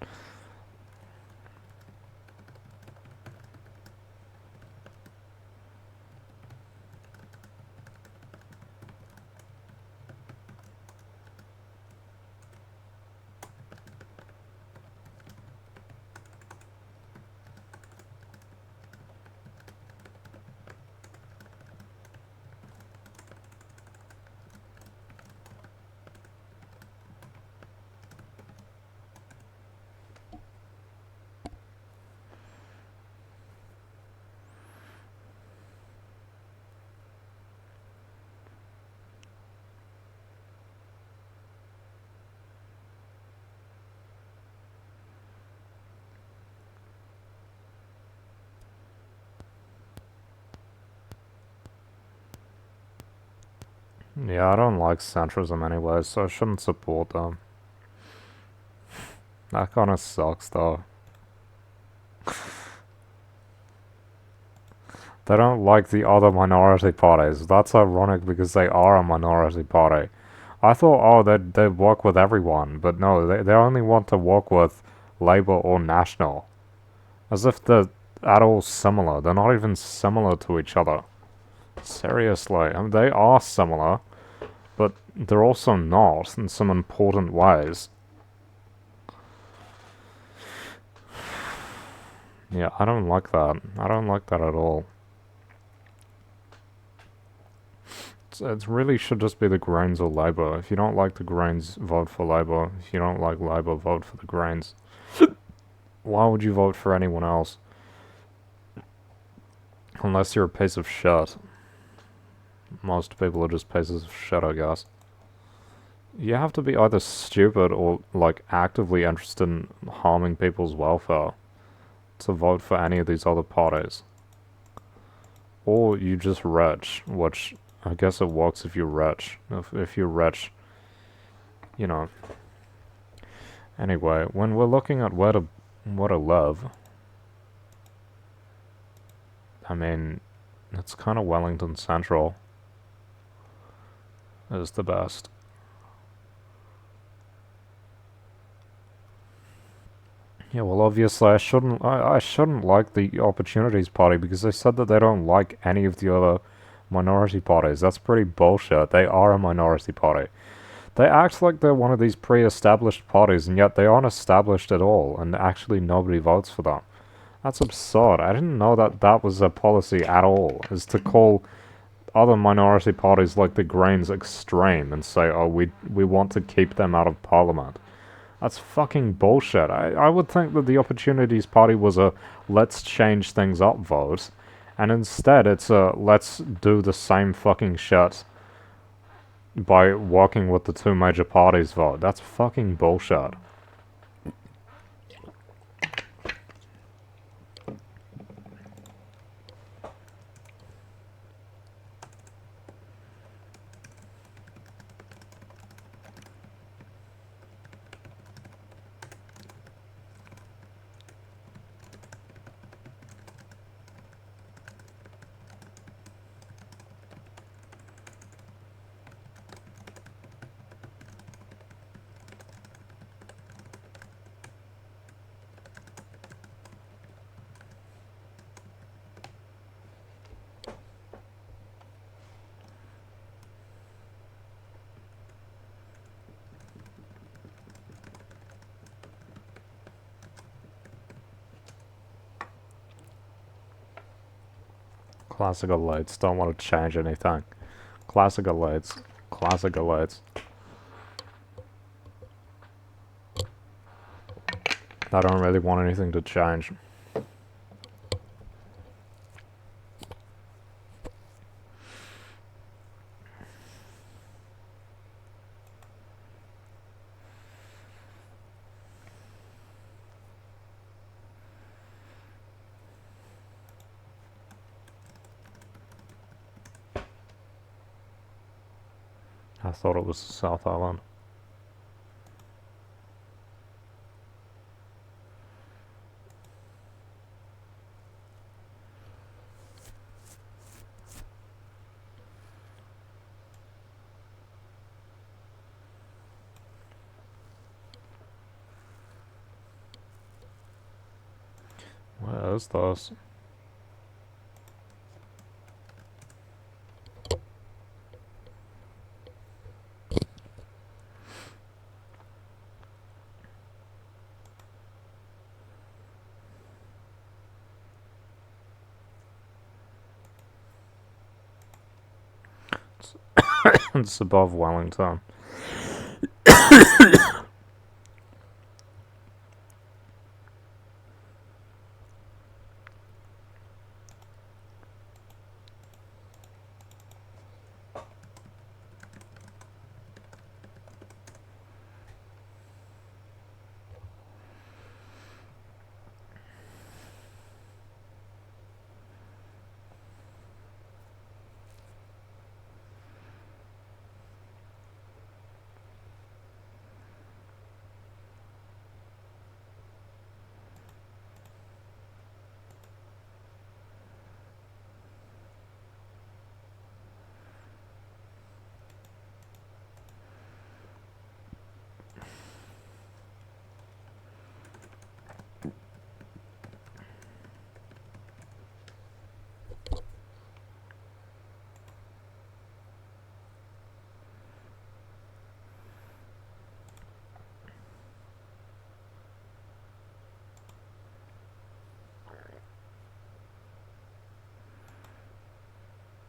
Yeah, I don't like centrism anyway, so I shouldn't support them. That kinda sucks though. They don't like the other minority parties. That's ironic because they are a minority party. I thought, oh, they'd work with everyone, but no, they only want to work with Labour or National. As if they're at all similar. They're not even similar to each other. Seriously, I mean, they are similar, but they're also not in some important ways. Yeah, I don't like that. I don't like that at all. It really should just be the Greens or Labour. If you don't like the Greens, vote for Labour. If you don't like Labour, vote for the Greens. Why would you vote for anyone else? Unless you're a piece of shit. Most people are just pieces of shit, I guess. You have to be either stupid or, like, actively interested in harming people's welfare to vote for any of these other parties. Or you just rich, which I guess it works if you're rich. If you're rich, you know. Anyway, when we're looking at where to live, I mean, it's kind of Wellington Central is the best. Yeah, well, obviously I shouldn't like the Opportunities Party because they said that they don't like any of the other minority parties. That's pretty bullshit. They are a minority party. They act like they're one of these pre-established parties, and yet they aren't established at all, and actually nobody votes for them. That's absurd. I didn't know that that was a policy at all, is to call other minority parties like the Greens extreme and say, oh, we want to keep them out of parliament. That's fucking bullshit. I would think that the Opportunities Party was a let's change things up vote, and instead it's a let's do the same fucking shit by working with the two major parties vote. That's fucking bullshit. Classic elites don't want to change anything. Classic elites. Classic elites. I don't really want anything to change. I thought it was the South Island. Where is this? It's above Wellington.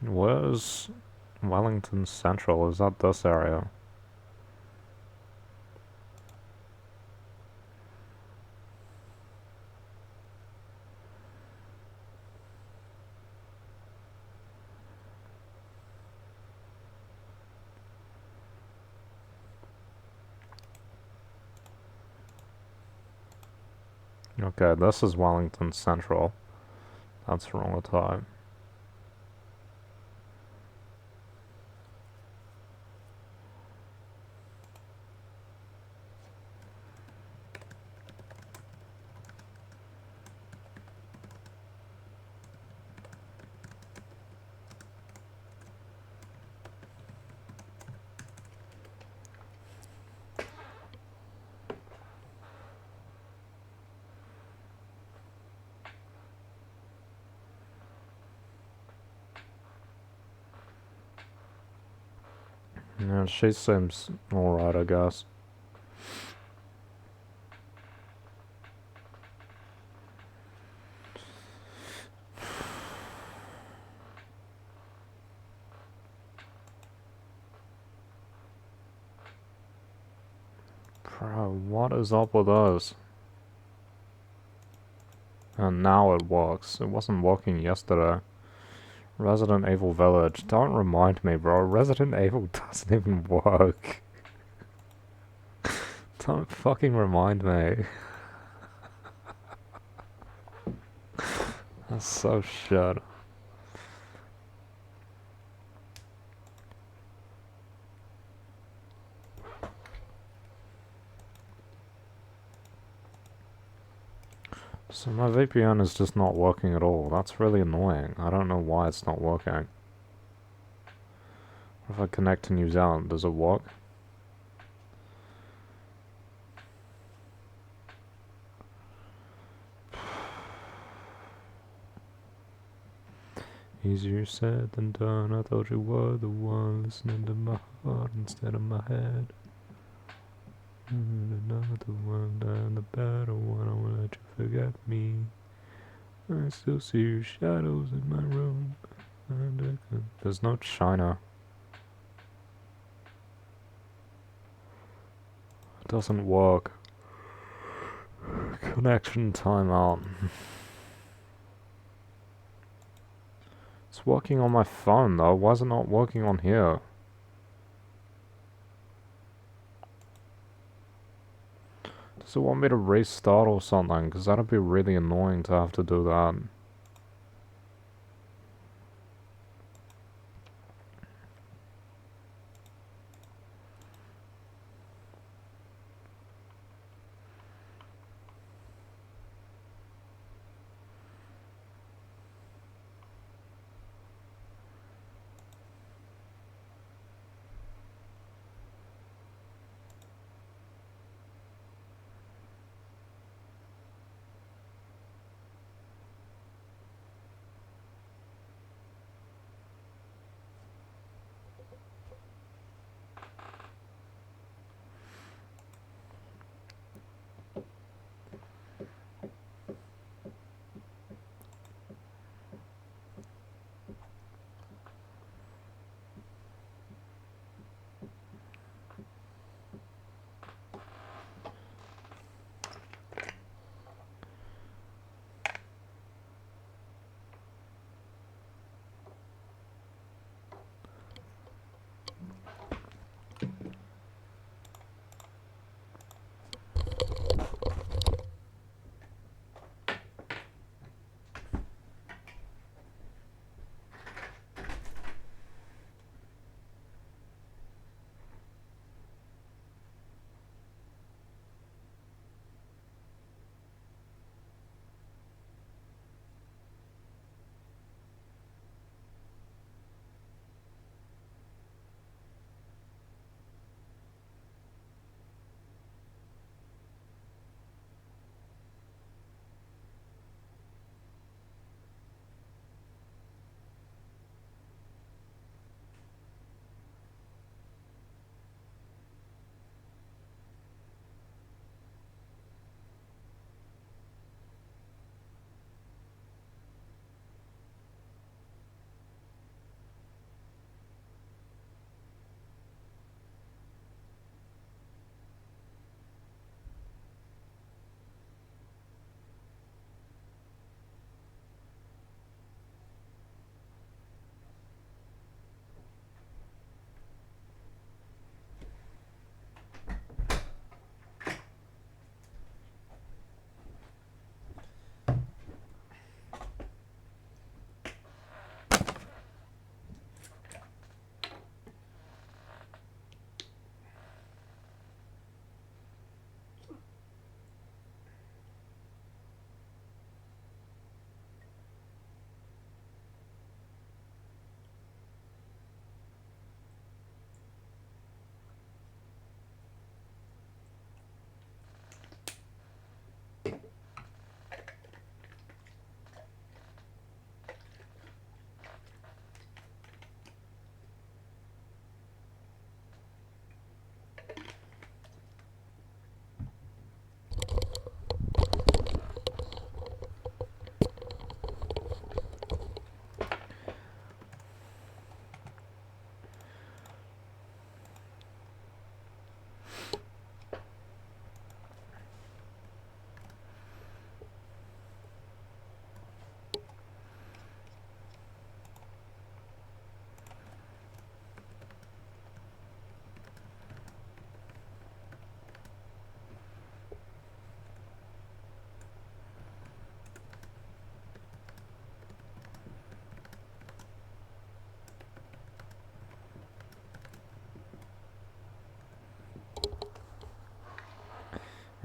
Where's Wellington Central? Is that this area? Okay, this is Wellington Central. That's wrong with time. Yeah, she seems alright, I guess. Bro, what is up with us? And now it works. It wasn't working yesterday. Resident Evil Village. Don't remind me, bro. Resident Evil doesn't even work. Don't fucking remind me. That's so shit. So my VPN is just not working at all. That's really annoying. I don't know why it's not working. If I connect to New Zealand, does it work? Easier said than done. I thought you were the one listening to my heart instead of my head. Another one, and the better one. I won't let you forget me. I still see shadows in my room. There's no China. It doesn't work. Connection timeout. It's working on my phone though. Why is it not working on here? Does it want me to restart or something? Because that'd be really annoying to have to do that.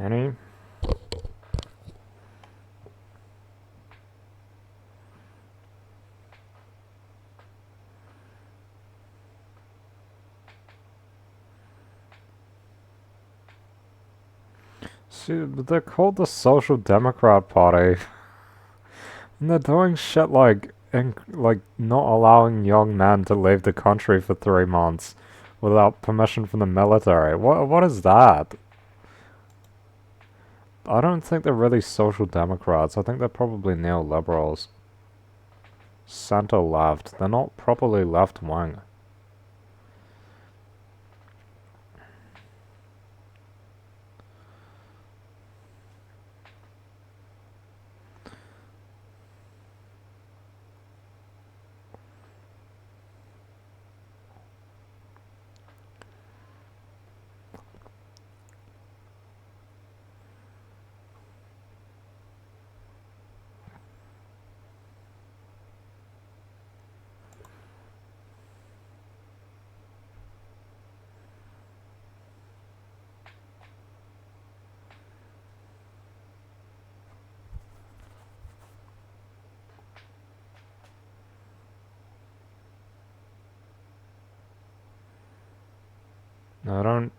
Any? See, they're called the Social Democrat Party. And they're doing shit like, like not allowing young men to leave the country for 3 months without permission from the military. What is that? I don't think they're really social democrats. I think they're probably neoliberals. Center left. They're not properly left wing.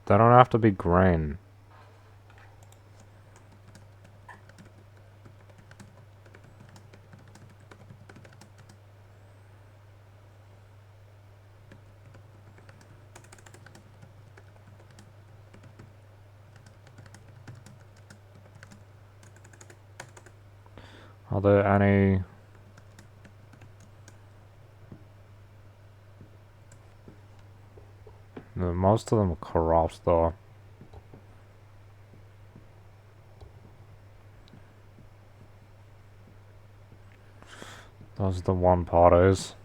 They don't have to be green. Are there any... No, most of them are corrupt though. Those are the one parties.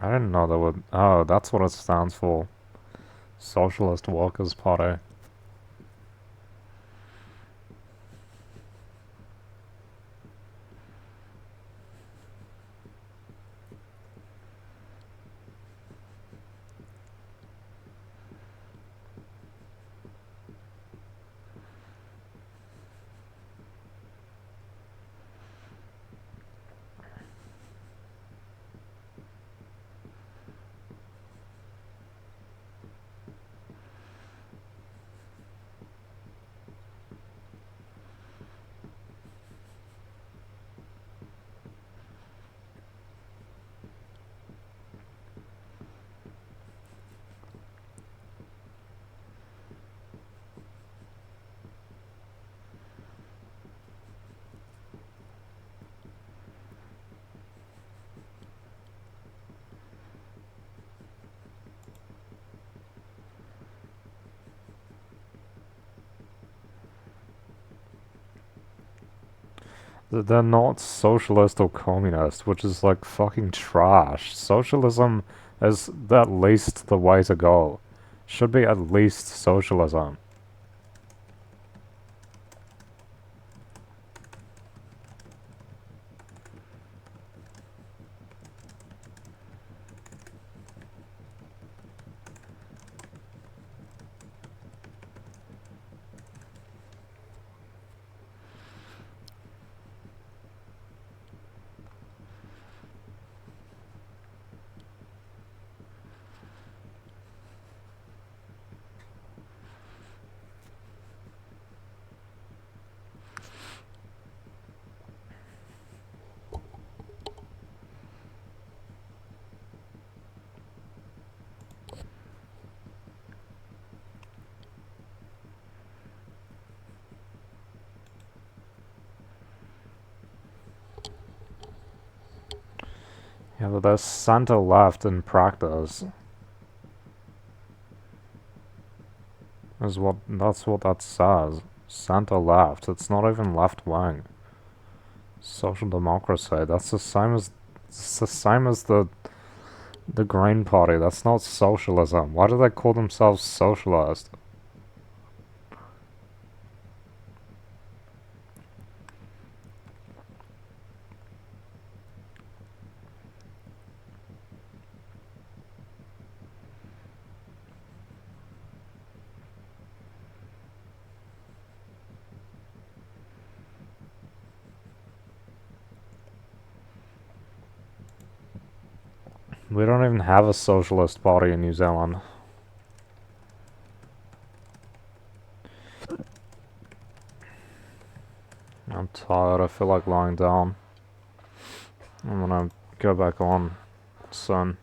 I didn't know there would... Oh, that's what it stands for. Socialist Workers' Party. They're not socialist or communist, which is like fucking trash. Socialism is at least the way to go. Should be at least socialism. Yeah, but there's center left in practice. That's what that says. Center left. It's not even left wing. Social democracy. That's the same as it's the same as the Green Party. That's not socialism. Why do they call themselves socialist? We don't even have a socialist party in New Zealand. I'm tired, I feel like lying down. I'm gonna go back on soon.